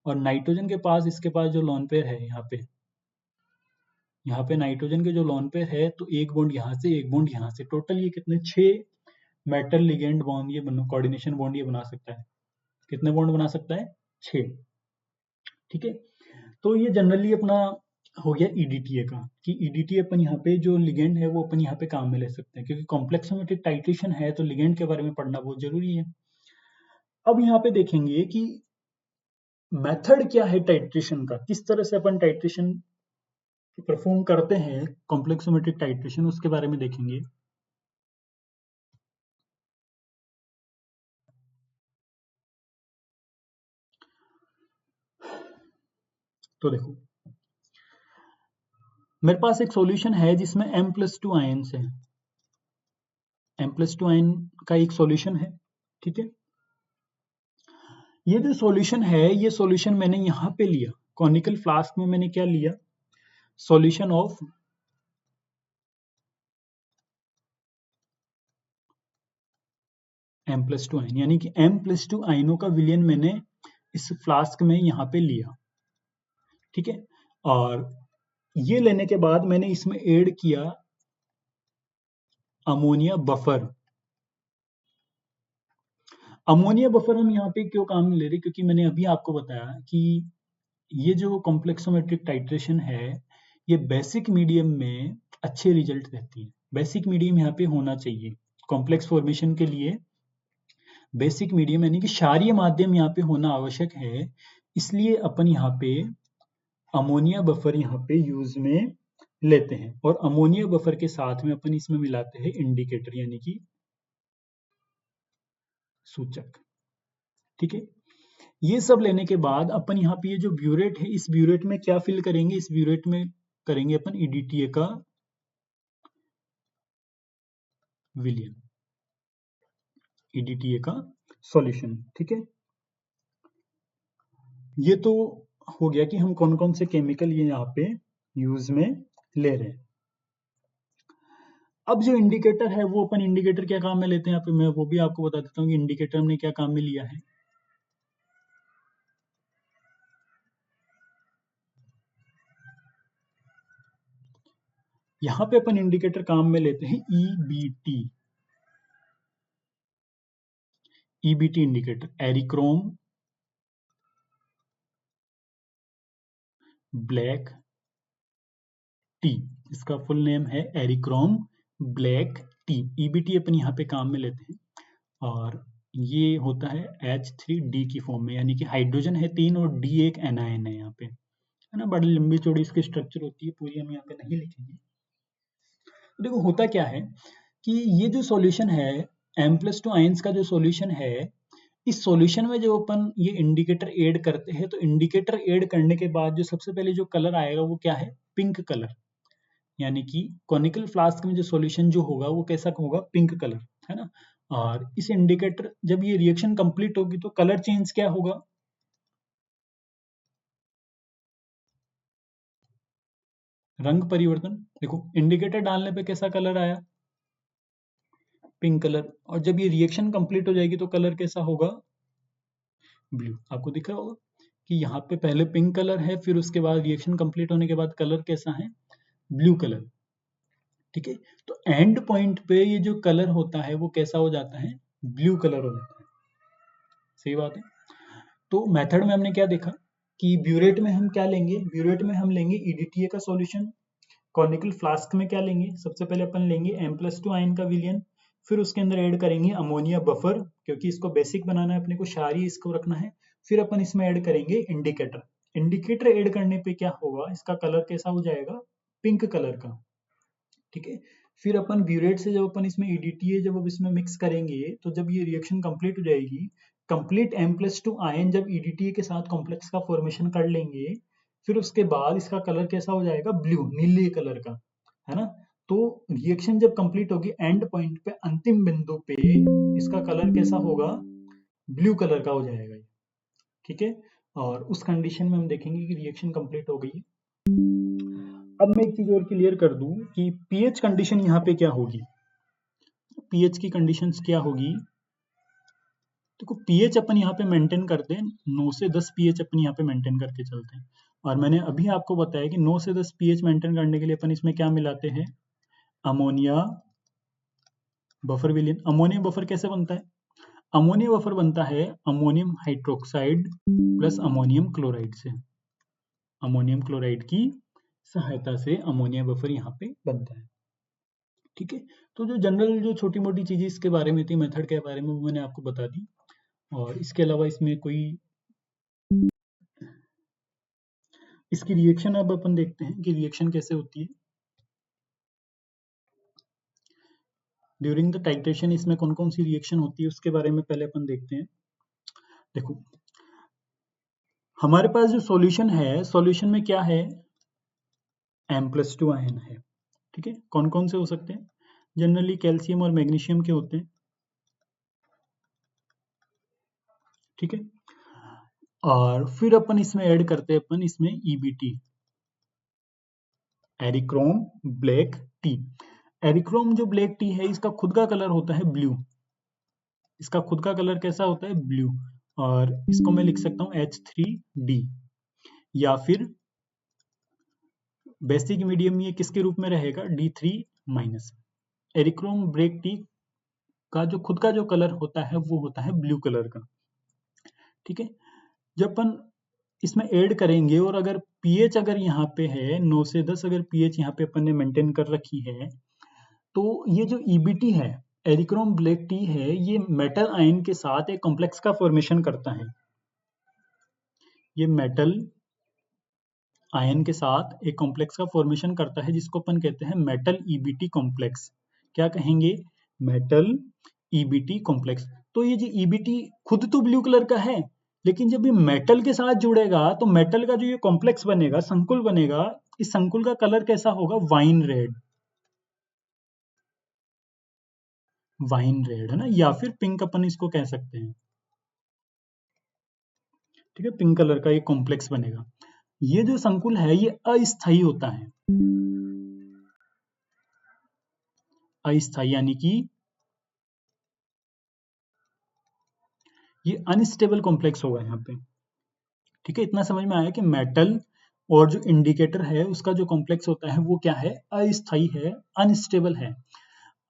और नाइट्रोजन के पास, इसके पास जो लोन पेयर है यहाँ पे नाइट्रोजन के जो लोन पेयर है, तो एक बॉन्ड यहाँ से, एक बॉन्ड यहाँ से, टोटल ये कितने, 6 मेटल लिगेंड बॉन्ड ये कोऑर्डिनेशन बॉन्ड ये बना सकता है। कितने बॉन्ड बना सकता है, 6। ठीक है। तो ये जनरली अपना हो गया ईडीटीए का, कि ईडीटीए अपन यहाँ पे जो लिगेंड है वो अपन यहाँ पे काम में ले सकते हैं, क्योंकि कॉम्प्लेक्सोमेट्रिक टाइट्रेशन है तो लिगेंड के बारे में पढ़ना बहुत जरूरी है। अब यहाँ पे देखेंगे कि मेथड क्या है टाइट्रेशन का, किस तरह से अपन टाइट्रेशन परफॉर्म करते हैं, कॉम्प्लेक्सोमेट्रिक टाइट्रेशन, उसके बारे में देखेंगे। तो देखो, मेरे पास एक सॉल्यूशन है जिसमें M+2 आयंस है। M+2 आयन का एक सॉल्यूशन है, ठीक है। ये जो सॉल्यूशन है, ये सॉल्यूशन मैंने यहाँ पे लिया, कॉनिकल फ्लास्क में मैंने क्या लिया, सॉल्यूशन ऑफ M+2 आयन, यानी कि M+2 आयनों का विलयन मैंने इस फ्लास्क में यहाँ पे लिया, ठीक है। और ये लेने के बाद मैंने इसमें ऐड किया अमोनिया बफर। अमोनिया बफर हम यहाँ पे क्यों काम में ले रहे, क्योंकि मैंने अभी आपको बताया कि ये जो कॉम्प्लेक्सोमेट्रिक टाइट्रेशन है, ये बेसिक मीडियम में अच्छे रिजल्ट देती है। बेसिक मीडियम यहाँ पे होना चाहिए कॉम्प्लेक्स फॉर्मेशन के लिए। बेसिक मीडियम यानी कि क्षारीय माध्यम यहाँ पे होना आवश्यक है, इसलिए अपन यहाँ पे अमोनिया बफर यहाँ पे यूज में लेते हैं। और अमोनिया बफर के साथ में अपन इसमें मिलाते हैं इंडिकेटर यानी कि सूचक, ठीक है। ये सब लेने के बाद अपन यहाँ पे ये जो ब्यूरेट है, इस ब्यूरेट में क्या फिल करेंगे, इस ब्यूरेट में करेंगे अपन ईडीटीए का विलयन, ईडीटीए का सॉल्यूशन, ठीक है। ये तो हो गया कि हम कौन कौन से केमिकल ये यहाँ पे यूज में ले रहे हैं। अब जो इंडिकेटर है, वो अपन इंडिकेटर क्या काम में लेते हैं, यहाँ पे मैं वो भी आपको बता देता हूँ कि इंडिकेटर हमने क्या काम में लिया है। यहाँ पे अपन इंडिकेटर काम में लेते हैं EBT, EBT indicator, eriochrome black T, इसका फुल नेम है एरिक्रोम ब्लैक टी। ईबीटी अपन यहाँ पे काम में लेते हैं, और ये होता है H3D की फॉर्म में, यानी कि हाइड्रोजन है 3 और D एक एनायन है यहाँ पे, है ना। बड़ी लंबी चौड़ी इसकी स्ट्रक्चर होती है, पूरी हम यहाँ पे नहीं लिखेंगे। तो देखो होता क्या है कि ये जो सॉल्यूशन है, M+2 आयंस का जो सॉल्यूशन है, इस सॉल्यूशन में जो अपन ये इंडिकेटर ऐड करते हैं, तो इंडिकेटर ऐड करने के बाद जो सबसे पहले जो कलर आएगा वो क्या है, पिंक कलर। यानी कि कॉनिकल फ्लास्क में जो सॉल्यूशन जो होगा वो कैसा होगा, पिंक कलर, है ना। और इस इंडिकेटर जब ये रिएक्शन कंप्लीट होगी तो कलर चेंज क्या होगा, रंग परिवर्तन। देखो इंडिकेटर डालने पे कैसा कलर आया, पिंक कलर। और जब ये रिएक्शन कंप्लीट हो जाएगी तो कलर कैसा होगा, ब्लू। आपको दिख रहा होगा कि यहाँ पे पहले पिंक कलर है, फिर उसके बाद रिएक्शन कंप्लीट होने के बाद कलर कैसा है, ब्लू कलर, ठीक है। तो एंड पॉइंट पे ये जो कलर होता है वो कैसा हो जाता है, ब्लू कलर हो जाता है, सही बात है। तो मेथड में हमने क्या देखा कि ब्यूरेट में हम क्या लेंगे, ब्यूरेट में हम लेंगे ईडीटीए का सॉल्यूशन। कॉनिकल फ्लास्क में क्या लेंगे, सबसे पहले अपन लेंगे M+2 आयन का विलयन, फिर उसके अंदर ऐड करेंगे अमोनिया बफर, क्योंकि इसको बेसिक बनाना है अपने को, क्षारीय इसको रखना है। फिर अपन इसमें ऐड करेंगे इंडिकेटर। इंडिकेटर ऐड करने पे क्या होगा, इसका कलर कैसा हो जाएगा, पिंक कलर का, ठीक है। फिर अपन ब्यूरेट से जब अपन इसमें ईडीटीए जब अब इसमें मिक्स करेंगे, तो जब ये रिएक्शन कंप्लीट हो जाएगी, कंप्लीट M+2 आयन जब ईडीटीए के साथ कॉम्प्लेक्स का फॉर्मेशन कर लेंगे, फिर उसके बाद इसका कलर कैसा हो जाएगा, ब्लू, नीले कलर का, है ना। तो रिएक्शन जब कंप्लीट होगी, एंड पॉइंट पे, अंतिम बिंदु पे इसका कलर कैसा होगा, ब्लू कलर का हो जाएगा, ठीक है। और उस कंडीशन में हम देखेंगे कि रिएक्शन कंप्लीट हो गई है। अब मैं एक चीज और क्लियर कर दूं कि पीएच कंडीशन यहाँ पे क्या होगी। पीएच की कंडीशंस क्या होगी, देखो पीएच अपन यहाँ पे मेंटेन करते हैं 9 से 10 पीएच अपन यहाँ पे मेंटेन करके चलते हैं। और मैंने अभी आपको बताया कि 9 से 10 पीएच मेंटेन करने के लिए अपन इसमें क्या मिलाते हैं, ammonia buffer villain. Ammonia buffer कैसे बनता है, अमोनिया बफर बनता है ammonium hydroxide plus ammonium chloride से। अमोनियम क्लोराइड की सहायता से अमोनिया बफर यहाँ पे बनता है। ठीक है, तो जो जनरल जो छोटी मोटी चीजें इसके बारे में थी, मेथड के बारे में, वो मैंने आपको बता दी। और इसके अलावा इसमें कोई इसकी रिएक्शन अब अपन देखते हैं कि रिएक्शन कैसे होती है ड्यूरिंग द टाइट्रेशन। इसमें कौन कौन सी रिएक्शन होती है उसके बारे में पहले अपन देखते हैं। देखो हमारे पास जो सॉल्यूशन है, सॉल्यूशन में क्या है, M+2 आयन है। ठीक है, कौन कौन से हो सकते हैं, जनरली कैल्शियम और मैग्नीशियम के होते हैं। ठीक है, और फिर अपन इसमें ऐड करते हैं अपन इसमें EBT, एरिक्रोम ब्लैक टी। एरिक्रोम जो ब्लैक टी है इसका खुद का कलर होता है ब्लू। इसका खुद का कलर कैसा होता है, ब्लू। और इसको मैं लिख सकता हूँ H3D, या फिर बेसिक मीडियम ये किसके रूप में रहेगा, D3-। एरिक्रोम ब्लैक टी का जो खुद का जो कलर होता है वो होता है ब्लू कलर का। ठीक है, जब अपन इसमें ऐड करेंगे और अगर पीएच अगर यहाँ पे है 9 से 10, अगर पीएच यहाँ पे अपन ने मेंटेन कर रखी है, तो ये जो EBT है, एरिक्रोम ब्लैक टी है, ये मेटल आयन के साथ एक कॉम्प्लेक्स का फॉर्मेशन करता है। ये मेटल आयन के साथ एक कॉम्प्लेक्स का फॉर्मेशन करता है जिसको अपन कहते हैं मेटल EBT कॉम्प्लेक्स। क्या कहेंगे, मेटल EBT कॉम्प्लेक्स। तो ये जो EBT खुद तो ब्लू कलर का है, लेकिन जब ये मेटल के साथ जुड़ेगा तो मेटल का जो ये कॉम्प्लेक्स बनेगा, संकुल बनेगा, इस संकुल का कलर कैसा होगा, वाइन रेड। वाइन रेड है ना, या फिर पिंक अपन इसको कह सकते हैं। ठीक है, पिंक कलर का ये कॉम्प्लेक्स बनेगा। ये जो संकुल है ये अस्थायी होता है, अस्थायी यानी कि ये अनस्टेबल कॉम्प्लेक्स होगा यहाँ पे। ठीक है, इतना समझ में आया कि मेटल और जो इंडिकेटर है उसका जो कॉम्प्लेक्स होता है वो क्या है, अस्थायी है, अनस्टेबल है।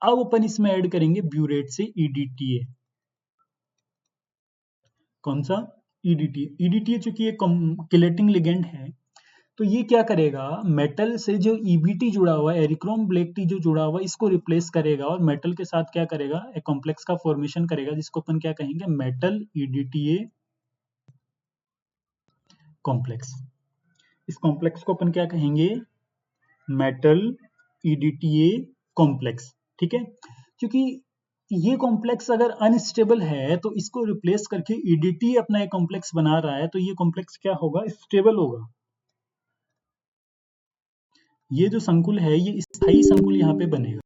अब अपन इसमें ऐड करेंगे ब्यूरेट से EDTA। कौन सा, EDTA चूंकि ये किलेटिंग लिगेंड है, तो ये क्या करेगा, मेटल से जो EBT जुड़ा हुआ है, एरिक्रोम ब्लैक टी जो जुड़ा हुआ है, इसको रिप्लेस करेगा और मेटल के साथ क्या करेगा, एक कॉम्प्लेक्स का फॉर्मेशन करेगा जिसको अपन क्या कहेंगे, मेटल EDTA कॉम्प्लेक्स। इस कॉम्प्लेक्स को अपन क्या कहेंगे, मेटल EDTA कॉम्प्लेक्स। ठीक है, क्योंकि ये कॉम्प्लेक्स अगर अनस्टेबल है तो इसको रिप्लेस करके EDTA अपना एक कॉम्प्लेक्स बना रहा है, तो ये कॉम्प्लेक्स क्या होगा, स्टेबल होगा। ये जो संकुल है ये स्थायी संकुल यहाँ पे बनेगा।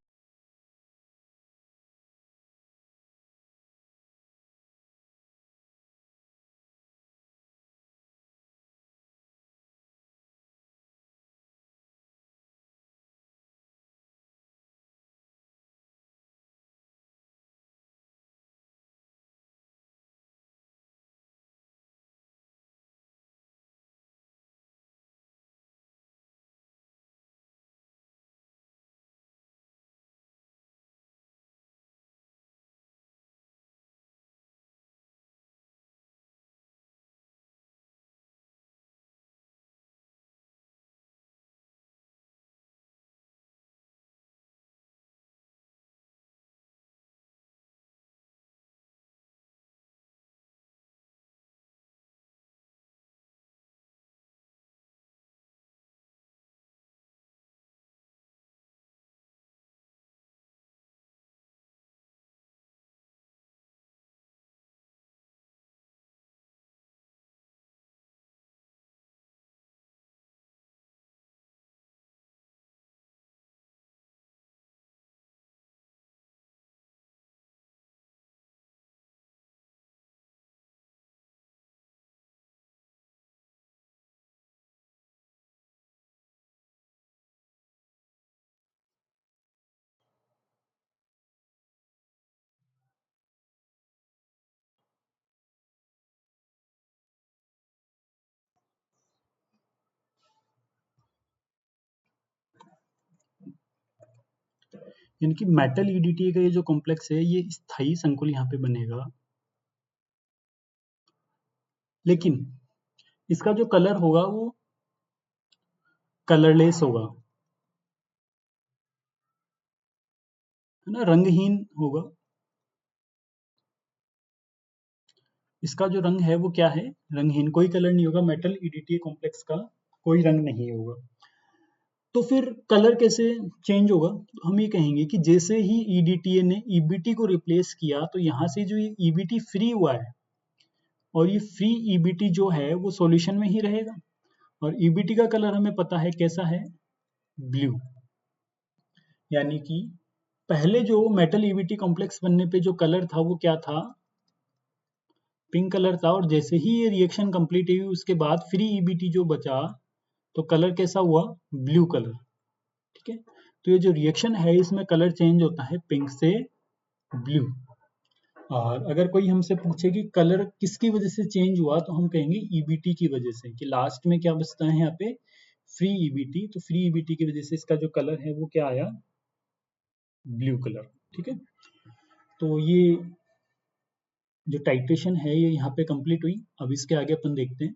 यानी कि मेटल ईडीटी का ये जो कॉम्प्लेक्स है ये स्थायी संकुल यहाँ पे बनेगा, लेकिन इसका जो कलर होगा वो कलरलेस होगा, है ना, रंगहीन होगा। इसका जो रंग है वो क्या है, रंगहीन, कोई कलर नहीं होगा, मेटल ईडीटी कॉम्प्लेक्स का कोई रंग नहीं होगा। तो फिर कलर कैसे चेंज होगा, तो हम ये कहेंगे कि जैसे ही ईडीटीए ने ईबीटी को रिप्लेस किया तो यहाँ से जो ये ईबीटी फ्री हुआ है, और ये फ्री ईबीटी जो है वो सॉल्यूशन में ही रहेगा, और ईबीटी का कलर हमें पता है कैसा है, ब्लू। यानी कि पहले जो मेटल ईबीटी कॉम्प्लेक्स बनने पे जो कलर था वो क्या था, पिंक कलर था, और जैसे ही ये रिएक्शन कंप्लीट हुई उसके बाद फ्री ईबीटी जो बचा तो कलर कैसा हुआ, ब्लू कलर। ठीक है, तो ये जो रिएक्शन है इसमें कलर चेंज होता है पिंक से ब्लू। और अगर कोई हमसे पूछे कि कलर किसकी वजह से चेंज हुआ तो हम कहेंगे ईबीटी की वजह से, कि लास्ट में क्या बचता है यहाँ पे, फ्री ईबीटी, तो फ्री ईबीटी की वजह से इसका जो कलर है वो क्या आया, ब्लू कलर। ठीक है, तो ये जो टाइट्रेशन है ये यहाँ पे कंप्लीट हुई। अब इसके आगे अपन देखते हैं।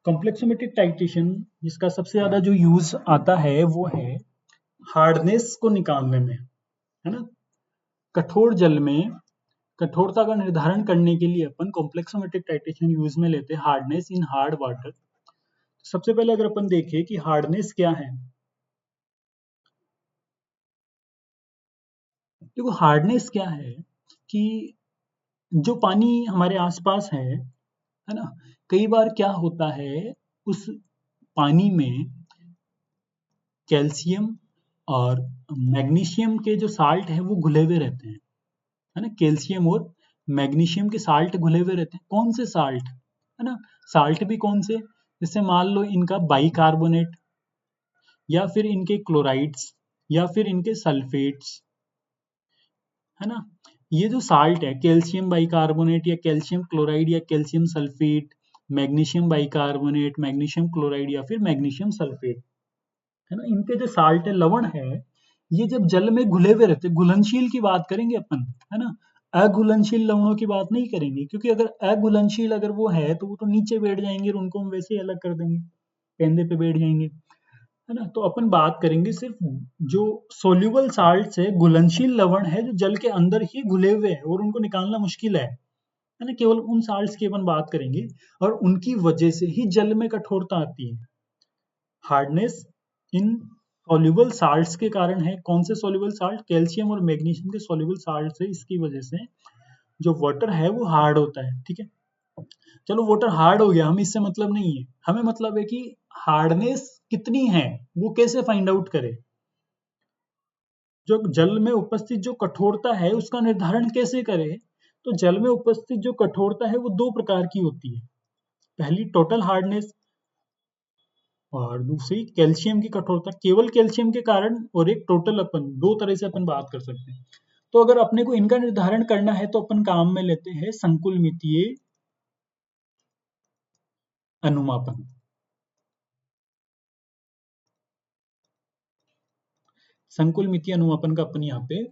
कॉम्प्लेक्सोमेट्रिक टाइट्रेशन जिसका सबसे ज्यादा जो यूज आता है वो है हार्डनेस को निकालने में, है ना। कठोर जल में कठोरता का निर्धारण करने के लिए अपन कॉम्प्लेक्सोमेट्रिक टाइट्रेशन यूज में लेते हैं, हार्डनेस इन हार्ड वाटर। सबसे पहले अगर अपन देखें कि हार्डनेस क्या है, देखो हार्डनेस क्या है कि जो पानी हमारे आसपास है ना, कई बार क्या होता है उस पानी में कैल्शियम और मैग्नीशियम के जो साल्ट है वो घुले हुए रहते हैं, है ना। कैल्शियम और मैग्नीशियम के साल्ट घुले हुए रहते हैं। कौन से साल्ट, है ना, साल्ट भी कौन से, जैसे मान लो इनका बाइकार्बोनेट, या फिर इनके क्लोराइड्स, या फिर इनके सल्फेट्स, है ना। ये जो साल्ट है कैल्शियम बाइकार्बोनेट या कैल्शियम क्लोराइड या calcium sulphate, magnesium bicarbonate, magnesium chloride या फिर मैग्नीशियम सल्फेट, है ना, इनके जो साल्ट है, लवण है, ये जब जल में घुले हुए रहते, घुलनशील की बात करेंगे अपन, है ना, अघुलनशील लवणों की बात नहीं करेंगे, क्योंकि अगर अघुलनशील अगर वो है तो वो तो नीचे बैठ जाएंगे और उनको हम वैसे ही अलग कर देंगे, पेंदे पे बैठ जाएंगे, है ना। तो अपन बात करेंगे सिर्फ जो सोल्यूबल साल्ट है, घुलनशील लवण है जो जल के अंदर ही घुले हुए हैं और उनको निकालना मुश्किल है ना, केवल उन साल्ट्स की अपन बात करेंगे, और उनकी वजह से ही जल में कठोरता आती है। हार्डनेस इन सॉल्युबल साल्ट्स के कारण है। कौन से सॉल्युबल साल्ट, कैल्शियम और मैग्नीशियम के सॉल्युबल साल्ट है, इसकी वजह से जो वाटर है वो हार्ड होता है। ठीक है, चलो वाटर हार्ड हो गया, हमें इससे मतलब नहीं है, हमें मतलब है कि हार्डनेस कितनी है वो कैसे फाइंड आउट करे, जो जल में उपस्थित जो कठोरता है उसका निर्धारण कैसे करे। तो जल में उपस्थित जो कठोरता है वो दो प्रकार की होती है, पहली टोटल हार्डनेस और दूसरी कैल्शियम की कठोरता, केवल कैल्शियम के कारण, और एक टोटल, अपन दो तरह से अपन बात कर सकते हैं। तो अगर अपने को इनका निर्धारण करना है तो अपन काम में लेते हैं संकुल मितीय अनुमापन। संकुल मितीय अनुमापन का अपन यहाँ पे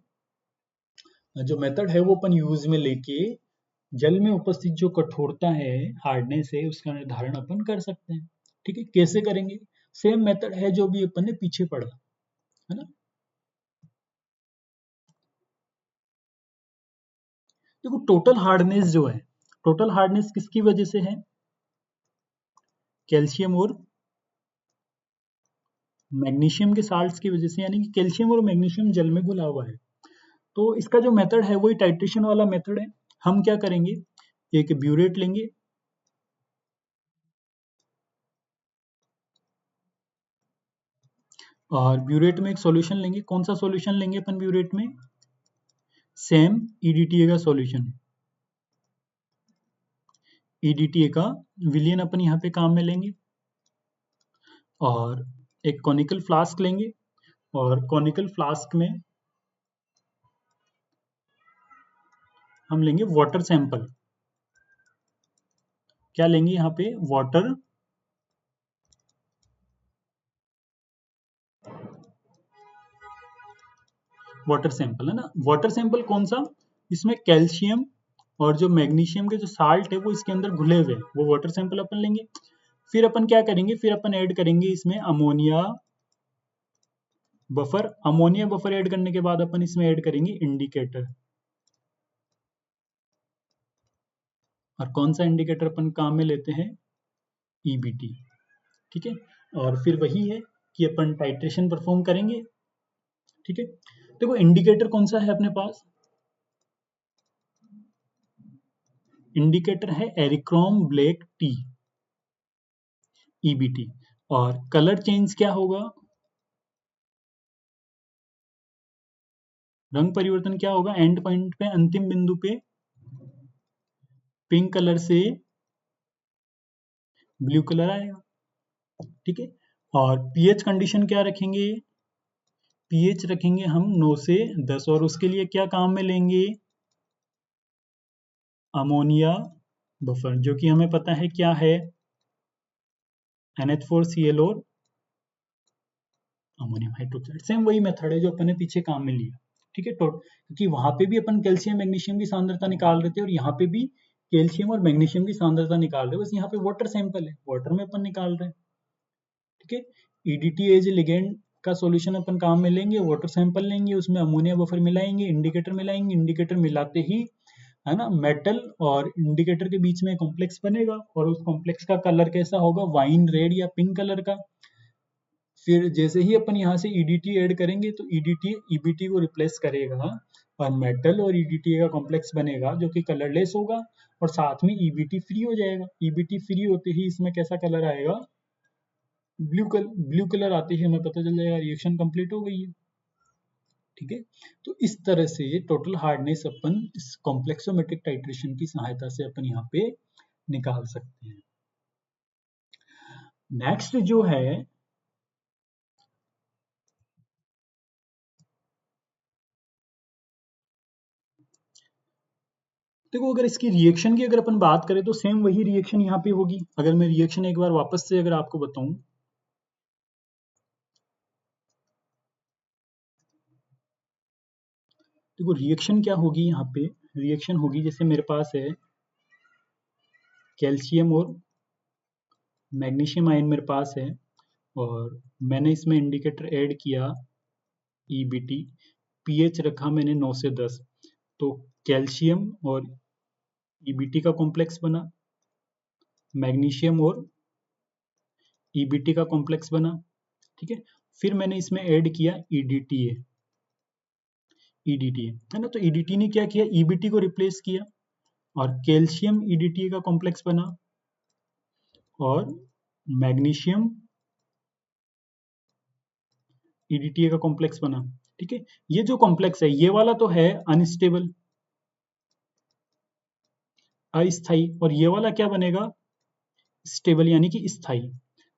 जो मेथड है वो अपन यूज में लेके जल में उपस्थित जो कठोरता है, हार्डनेस है, उसका निर्धारण अपन कर सकते हैं। ठीक है, कैसे करेंगे, सेम मेथड है जो भी अपन ने पीछे पढ़ा, है ना। देखो टोटल हार्डनेस जो है, टोटल हार्डनेस किसकी वजह से है, कैल्शियम और मैग्नीशियम के साल्ट्स की वजह से, यानी कि कैल्शियम और मैग्नीशियम जल में घुला हुआ है। तो इसका जो मेथड है वही टाइट्रेशन वाला मेथड है। हम क्या करेंगे, एक ब्यूरेट लेंगे, और ब्यूरेट में एक सॉल्यूशन लेंगे। कौन सा सॉल्यूशन लेंगे अपन ब्यूरेट में, सेम ईडीटीए का सॉल्यूशन, ईडीटीए का विलियन अपन यहाँ पे काम में लेंगे, और एक कॉनिकल फ्लास्क लेंगे, और कॉनिकल फ्लास्क में हम लेंगे वाटर सैंपल। क्या लेंगे यहाँ पे, वाटर वाटर सैंपल है ना। वाटर सैंपल कौन सा, इसमें कैल्शियम और जो मैग्नीशियम के जो साल्ट है वो इसके अंदर घुले हुए, वो वाटर सैंपल अपन लेंगे। फिर अपन क्या करेंगे, फिर अपन ऐड करेंगे इसमें ammonia buffer. Ammonia buffer add करने के बाद अपन इसमें ऐड करेंगे इंडिकेटर। और कौन सा इंडिकेटर अपन काम में लेते हैं, ईबीटी। ठीक है, और फिर वही है कि अपन टाइट्रेशन परफॉर्म करेंगे। ठीक है, देखो इंडिकेटर कौन सा है अपने पास, इंडिकेटर है एरिक्रोम ब्लैक टी, ईबीटी। और कलर चेंज क्या होगा, रंग परिवर्तन क्या होगा, एंड पॉइंट पे, अंतिम बिंदु पे पिंक कलर से ब्लू कलर आएगा। ठीक है, और पीएच कंडीशन क्या रखेंगे, पीएच रखेंगे हम 9 से 10, और उसके लिए क्या काम में लेंगे, अमोनिया बफर, जो कि हमें पता है क्या है, NH4Cl और अमोनियम हाइड्रोक्साइड। सेम वही मेथड है जो अपन ने पीछे काम में लिया। ठीक है, तो क्योंकि वहां पे भी अपन कैल्शियम मैग्नीशियम की सांद्रता निकाल रहे थे और यहाँ पे भी कैल्शियम और मैग्नीशियम की सांद्रता निकाल रहे हैं, बस यहाँ पे वाटर सैंपल है, वाटर में अपन निकाल रहे हैं। ठीक है, ईडीटी एज लिगेंड का सॉल्यूशन अपन काम में लेंगे, वाटर सैंपल लेंगे, उसमें अमोनिया बफर मिलाएंगे, इंडिकेटर मिलाएंगे, इंडिकेटर मिलाते ही है ना मेटल और इंडिकेटर के बीच में कॉम्प्लेक्स बनेगा, और उस कॉम्प्लेक्स का कलर कैसा होगा, वाइन रेड या पिंक कलर का। फिर जैसे ही अपन यहाँ से ईडीटी ऐड करेंगे तो ईडीटी ईबीटी को रिप्लेस करेगा और मेटल और ईडीटी का कॉम्प्लेक्स बनेगा जो कि कलरलेस होगा, और साथ में ईबीटी फ्री हो जाएगा। ईबीटी फ्री होते ही इसमें कैसा कलर आएगा, ब्लू कलर आते ही हमें पता चल जाएगा रिएक्शन कंप्लीट हो गई है। ठीक है, तो इस तरह से टोटल हार्डनेस अपन इस कॉम्प्लेक्सोमेट्रिक टाइट्रेशन की सहायता से अपन यहाँ पे निकाल सकते हैं। नेक्स्ट जो है, देखो अगर इसकी रिएक्शन की अगर अपन बात करें तो सेम वही रिएक्शन यहाँ पे होगी। अगर मैं रिएक्शन एक बार वापस से अगर आपको बताऊं, देखो रिएक्शन क्या होगी यहाँ पे, रिएक्शन होगी जैसे मेरे पास है कैल्शियम और मैग्नीशियम आयन मेरे पास है, और मैंने इसमें इंडिकेटर ऐड किया ईबीटी, पीएच रखा मैंने 9 से 10, तो कैल्शियम और ईबीटी का कॉम्प्लेक्स बना, मैग्नीशियम और ईबीटी का कॉम्प्लेक्स बना। ठीक है, फिर मैंने इसमें ऐड किया ईडीटीए, ईडीटीए है ना, तो ईडीटी ने क्या किया, ईबीटी को रिप्लेस किया, और कैल्शियम ईडीटीए का कॉम्प्लेक्स बना, और मैग्नीशियम ईडीटीए का कॉम्प्लेक्स बना। ठीक है, ये जो कॉम्प्लेक्स है ये वाला तो है अनस्टेबल, अस्थाई, और ये वाला क्या बनेगा, स्टेबल यानी कि स्थाई।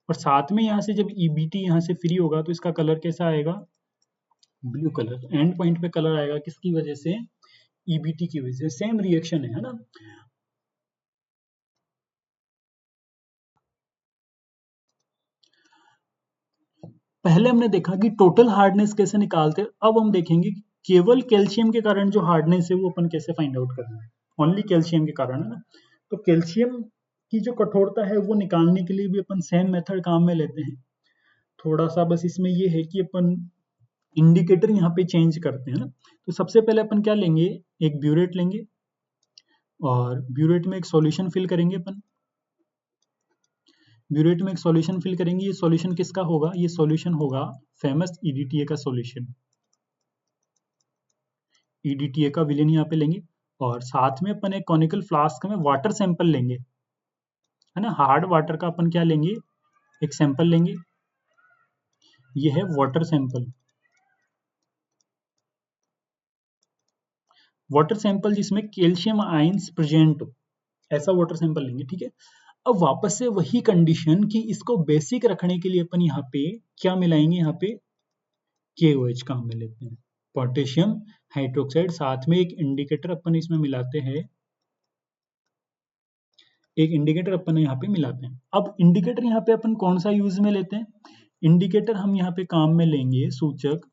और साथ में यहाँ से जब ईबीटी यहाँ से फ्री होगा तो इसका कलर कैसा आएगा, ब्लू कलर, एंड पॉइंट पे कलर आएगा किसकी वजह से, ईबीटी की वजह से। सेम रिएक्शन है ना। पहले हमने देखा कि टोटल हार्डनेस कैसे निकालते हैं, अब हम देखेंगे कि केवल कैल्शियम के कारण जो हार्डनेस है वो अपन कैसे फाइंड आउट करना है, ओनली कैल्शियम के कारण, है ना। तो कैल्शियम की जो कठोरता है वो निकालने के लिए भी अपन सेम मेथड काम में लेते हैं। थोड़ा सा बस इसमें ये है कि अपन इंडिकेटर यहाँ पे चेंज करते हैं ना। तो सबसे पहले अपन क्या लेंगे, एक ब्यूरेट लेंगे, और ब्यूरेट में एक सॉल्यूशन फिल करेंगे अपन, ब्यूरेट में एक सॉल्यूशन फिल करेंगे। ये सॉल्यूशन किसका होगा, ये सॉल्यूशन होगा फेमस ईडीटीए का सॉल्यूशन, ईडीटीए का विलेन यहाँ पे लेंगे, और साथ में अपन एक कॉनिकल फ्लास्क में वाटर सैंपल लेंगे, है ना, हार्ड वाटर का अपन क्या लेंगे, एक सैंपल लेंगे, ये है वाटर सैंपल, वाटर सैंपल जिसमें कैल्शियम आयंस प्रेजेंट हो, ऐसा वाटर सैंपल लेंगे। ठीक है, अब वापस से वही कंडीशन कि इसको बेसिक रखने के लिए अपन यहाँ पे क्या मिलाएंगे, यहाँ पे KOH काम में लेते हैं, पोटेशियम हाइड्रोक्साइड, साथ में एक इंडिकेटर अपन इसमें मिलाते हैं, एक इंडिकेटर अपन यहाँ पे मिलाते हैं। अब इंडिकेटर यहाँ पे अपन कौन सा यूज में लेते हैं, इंडिकेटर हम यहाँ पे काम में लेंगे सूचक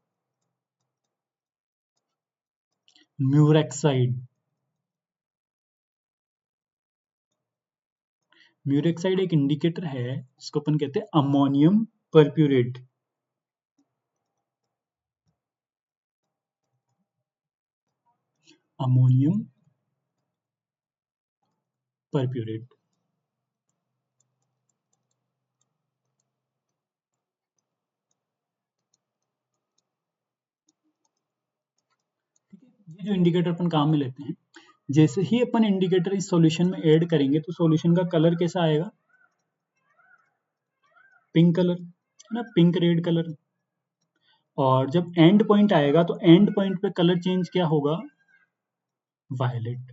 म्यूरेक्साइड। म्यूरेक्साइड एक इंडिकेटर है, इसको अपन कहते हैं अमोनियम परप्यूरेट। अमोनियम परप्यूरेट। ये जो इंडिकेटर अपन काम में लेते हैं, जैसे ही अपन इंडिकेटर इस सॉल्यूशन में ऐड करेंगे तो सॉल्यूशन का कलर कैसा आएगा? पिंक कलर, है ना, पिंक रेड कलर। और जब एंड पॉइंट आएगा तो एंड पॉइंट पे कलर चेंज क्या होगा? वायलेट,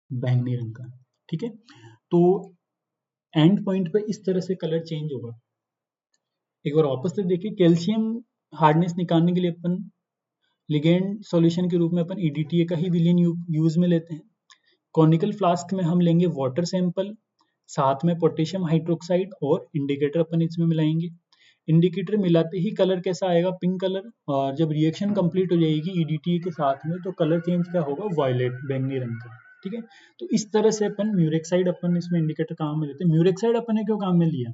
बैंगनी रंग का। ठीक है, तो एंड पॉइंट पे इस तरह से कलर चेंज होगा। एक बार वापस से देखिए, कैल्शियम हार्डनेस निकालने के लिए अपन लिगेंड सॉल्यूशन के रूप में अपन EDTA का ही विलेन यूज में लेते हैं। कॉनिकल फ्लास्क में हम लेंगे वाटर सैंपल, साथ में पोटेशियम हाइड्रोक्साइड और इंडिकेटर अपन इसमें मिलाएंगे। इंडिकेटर मिलाते ही कलर कैसा आएगा? Pink colour. और जब रिएक्शन कंप्लीट हो जाएगी EDTA के साथ में तो कलर चेंज क्या होगा? वायलेट, बैंगनी रंग का। ठीक है, तो इस तरह से अपन म्यूरेक्साइड अपन इसमें इंडिकेटर काम में लेते हैं। म्यूरेक्साइड अपन ने क्यों काम में लिया?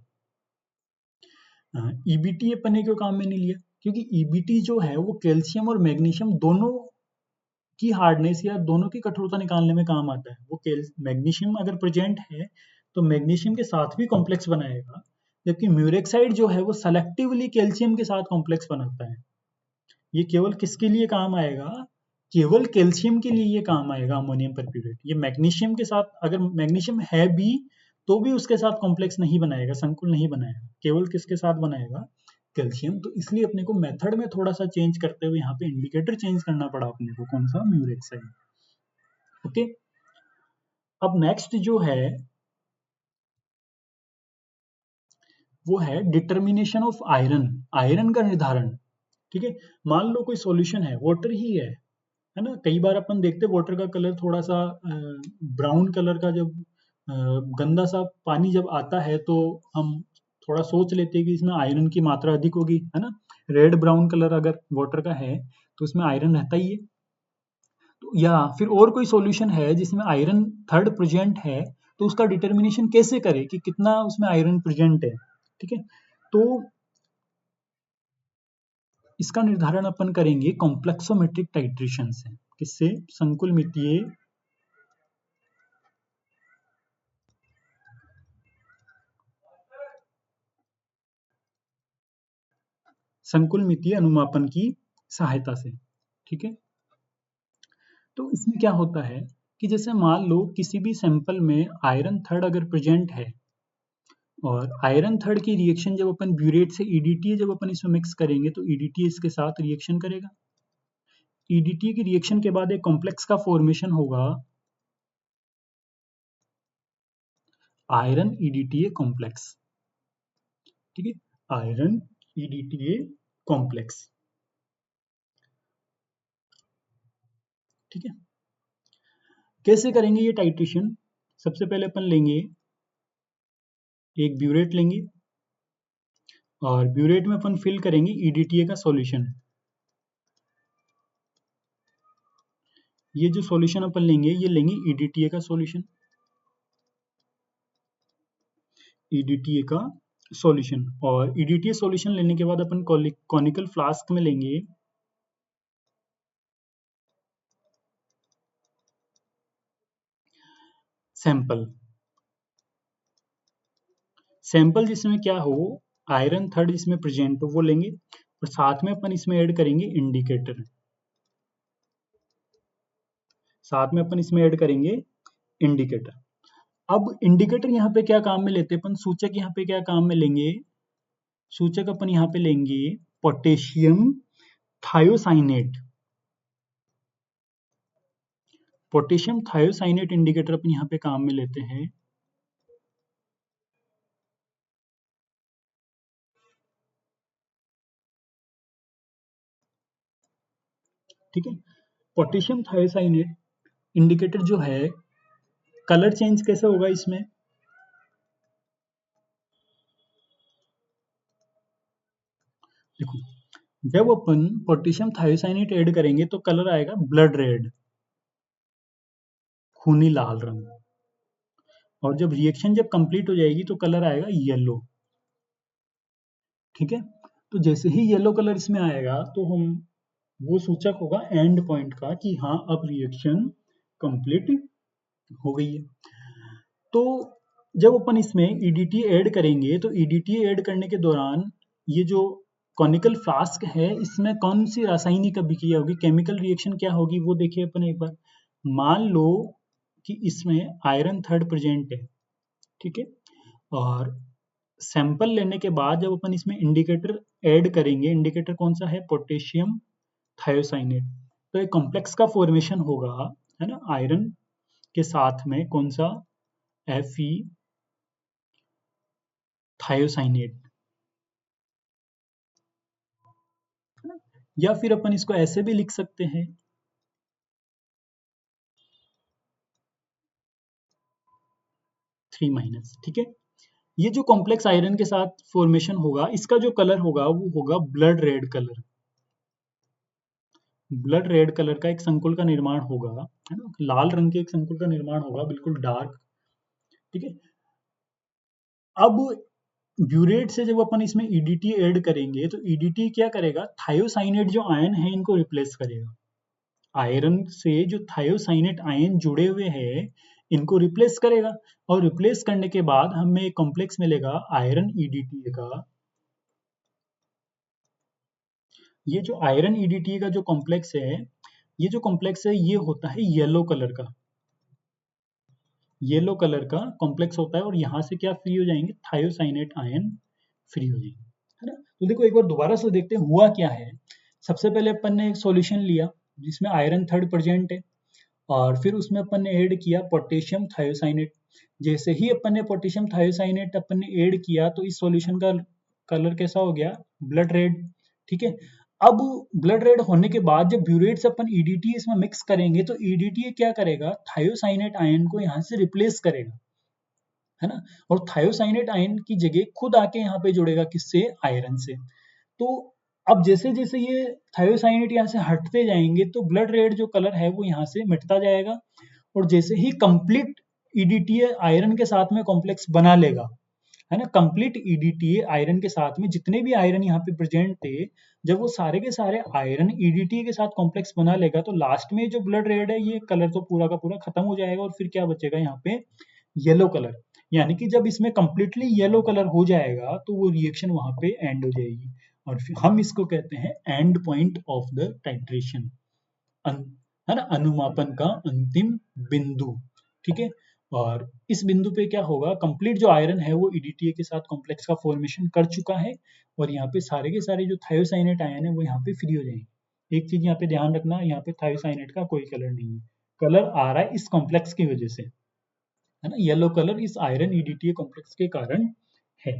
EBT अपन ने क्यों काम में नहीं लिया? क्योंकि EBT जो है वो कैल्शियम और मैग्नीशियम दोनों की हार्डनेस या दोनों की कठोरता निकालने में काम आता है। वो मैग्नीशियम अगर प्रेजेंट है तो मैग्नीशियम के साथ भी कॉम्प्लेक्स बनाएगा, जबकि म्यूरेक्साइड जो है वो सेलेक्टिवली कैल्शियम के साथ कॉम्प्लेक्स बनाता है। ये केवल किसके लिए काम आएगा? केवल कैल्शियम के लिए ये काम आएगा अमोनियम परप्यूरेट। ये मैग्नीशियम के साथ, अगर मैग्नीशियम है भी तो भी उसके साथ कॉम्प्लेक्स नहीं बनाएगा, संकुल नहीं बनाएगा। केवल किसके साथ बनाएगा? कैल्शियम। तो इसलिए अपने को मेथड में थोड़ा सा चेंज करते हुए यहाँ पे इंडिकेटर चेंज करना पड़ा अपने को। कौन सा? म्यूरेक्साइड। ओके, अब नेक्स्ट जो है वो है डिटर्मिनेशन ऑफ आयरन, आयरन का निर्धारण। ठीक है, मान लो कोई सॉल्यूशन है, वाटर ही है ना। कई बार अपन देखते हैं वाटर का कलर थोड़ा सा ब्राउन कलर का, जब गंदा सा पानी जब आता है तो हम थोड़ा सोच लेते हैं कि इसमें आयरन की मात्रा अधिक होगी, है ना। रेड ब्राउन कलर अगर वाटर का है तो उसमें आयरन रहता ही है। तो या फिर और कोई सॉल्यूशन है जिसमें आयरन थर्ड प्रेजेंट है, तो उसका डिटर्मिनेशन कैसे करें कि कितना उसमें आयरन प्रेजेंट है? ठीक है, तो इसका निर्धारण अपन करेंगे कॉम्प्लेक्सोमेट्रिक टाइट्रेशन से। किससे? संकुल मितीय संकुल मितीय अनुमापन की सहायता से। ठीक है, तो इसमें क्या होता है कि जैसे मान लो किसी भी सैंपल में आयरन थर्ड अगर प्रेजेंट है, और आयरन थर्ड की रिएक्शन जब अपन ब्यूरेट से EDTA जब अपन इसमें मिक्स करेंगे तो EDTA इसके साथ रिएक्शन करेगा। EDTA की रिएक्शन के बाद एक कॉम्प्लेक्स का फॉर्मेशन होगा, आयरन EDTA कॉम्प्लेक्स। ठीक है, आयरन EDTA कॉम्प्लेक्स। ठीक है, कैसे करेंगे ये टाइट्रेशन? सबसे पहले अपन लेंगे एक ब्यूरेट लेंगे, और ब्यूरेट में अपन फिल करेंगे EDTA का सॉल्यूशन। ये जो सॉल्यूशन अपन लेंगे ये लेंगे EDTA का सॉल्यूशन। EDTA का सॉल्यूशन, और EDTA सॉल्यूशन लेने के बाद अपन कॉनिकल फ्लास्क में लेंगे सैंपल। सैंपल जिसमें क्या हो, आयरन थर्ड जिसमें प्रेजेंट हो वो लेंगे, और साथ में अपन इसमें ऐड करेंगे इंडिकेटर। साथ में अपन इसमें ऐड करेंगे इंडिकेटर। अब इंडिकेटर यहाँ पे क्या काम में लेते हैं अपन? सूचक यहाँ पे क्या काम में लेंगे? सूचक अपन यहाँ पे लेंगे potassium thiocyanate. Potassium thiocyanate indicator अपन यहाँ पे काम में लेते हैं। ठीक है, पोटेशियम थायोसाइनेट इंडिकेटर जो है, कलर चेंज कैसे होगा इसमें? देखो, जब अपन पोटेशियम थायोसाइनेट ऐड करेंगे तो कलर आएगा ब्लड रेड, खूनी लाल रंग। और जब रिएक्शन जब कंप्लीट हो जाएगी तो कलर आएगा येलो। ठीक है, तो जैसे ही येलो कलर इसमें आएगा तो हम वो सूचक होगा एंड पॉइंट का कि हाँ अब रिएक्शन कंप्लीट हो गई है। तो जब अपन इसमें ईडीटी ऐड करेंगे तो ईडीटी ऐड करने के दौरान ये जो कॉनिकल फ्लास्क है इसमें कौन सी रासायनिक अभिक्रिया होगी, केमिकल रिएक्शन क्या होगी वो देखिए अपन एक बार। मान लो कि इसमें आयरन थर्ड प्रेजेंट है, ठीक है, और सैंपल लेने के बाद जब अपन इसमें इंडिकेटर ऐड करेंगे, इंडिकेटर कौन सा है, पोटेशियम थायोसाइनेट, तो एक कॉम्प्लेक्स का फॉर्मेशन होगा, है ना, आयरन के साथ में कौन सा, Fe थायोसाइनेट। या फिर अपन इसको ऐसे भी लिख सकते हैं, थ्री माइनस। ठीक है, ये जो कॉम्प्लेक्स आयरन के साथ फॉर्मेशन होगा इसका जो कलर होगा वो होगा blood red colour. Blood red colour का एक संकुल का निर्माण होगा, है ना, लाल रंग के एक संकुल का निर्माण होगा बिल्कुल डार्क। ठीक है, अब ब्यूरेट से जब अपन इसमें ईडीटी ऐड करेंगे तो ईडीटी क्या करेगा, थायोसाइनेट जो आयन है इनको रिप्लेस करेगा। आयरन से जो थायोसाइनेट आयन जुड़े हुए हैं इनको रिप्लेस करेगा, और रिप्लेस करने के बाद हमें एक कॉम्प्लेक्स मिलेगा आयरन ईडीटी का। ये जो आयरन ईडीटी का जो कॉम्प्लेक्स है, ये जो कॉम्प्लेक्स है ये होता है येलो कलर का, येलो कलर का कॉम्प्लेक्स होता है, और यहाँ से क्या फ्री हो जाएंगे, थायोसाइनेट आयन फ्री हो जाएंगे, है ना। तो देखो एक बार दोबारा से देखते हैं हुआ क्या है। सबसे पहले अपन ने एक सॉल्यूशन लिया जिसमें आयरन थर्ड प्रेजेंट है, और फिर उसमें अपन ने ऐड किया पोटेशियम थायोसाइनेट। जैसे ही अपन ने पोटेशियम थायोसाइनेट अपन ने ऐड किया तो इस सॉल्यूशन का कलर कैसा हो गया, ब्लड रेड। ठीक है, अब ब्लड रेड होने के बाद जब ब्यूरेट से अपन ईडीटी इसमें मिक्स करेंगे तो ईडीटी क्या करेगा, थायोसाइनेट आयन को यहाँ से रिप्लेस करेगा, है ना, और थायोसाइनेट आयन की जगह खुद आके यहाँ पे जुड़ेगा किससे, आयरन से। तो अब जैसे जैसे ये थायोसाइनेट यहाँ से हटते जाएंगे तो ब्लड रेड जो कलर है वो यहाँ से मिटता जाएगा, और जैसे ही कंप्लीट ईडीटी आयरन के साथ में कॉम्प्लेक्स बना लेगा, है ना, कंप्लीट ईडीटी आयरन के साथ में जितने भी आयरन यहाँ पे प्रेजेंट थे, जब वो सारे के सारे आयरन ईडीटी के साथ कॉम्प्लेक्स बना लेगा तो लास्ट में जो ब्लड रेड है ये कलर तो पूरा का पूरा खत्म हो जाएगा, और फिर क्या बचेगा यहाँ पे, येलो कलर। यानी कि जब इसमें कंप्लीटली येलो कलर हो जाएगा तो वो रिएक्शन वहां पे एंड हो जाएगी, और फिर हम इसको कहते हैं and point of the titration, है ना, अनुमापन का अंतिम बिंदु। ठीक है, और इस बिंदु पे क्या होगा, कंप्लीट जो आयरन है वो ईडीटीए के साथ कॉम्प्लेक्स का फॉर्मेशन कर चुका है, और यहाँ पे सारे के सारे जो थायोसाइनेट आयन है वो यहाँ पे फ्री हो जाएंगे। एक चीज यहाँ पे ध्यान रखना, यहाँ पे थायोसाइनेट का कोई कलर नहीं है, कलर आ रहा है इस कॉम्प्लेक्स की वजह से, है ना, येलो कलर इस आयरन ईडीटीए कॉम्प्लेक्स के कारण है।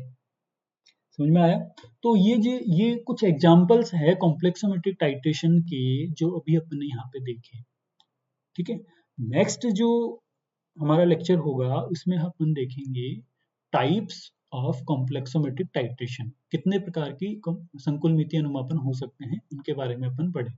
समझ में आया। तो ये कुछ एग्जांपल्स है कॉम्प्लेक्सोमेट्रिक टाइट्रेशन के जो अभी अपन ने यहाँ पे देखे। ठीक है, नेक्स्ट जो हमारा लेक्चर होगा उसमें अपन देखेंगे टाइप्स ऑफ कॉम्प्लेक्सोमेट्रिक टाइट्रेशन, कितने प्रकार की संकुल मिति अनुमापन हो सकते हैं उनके बारे में अपन पढ़ेंगे।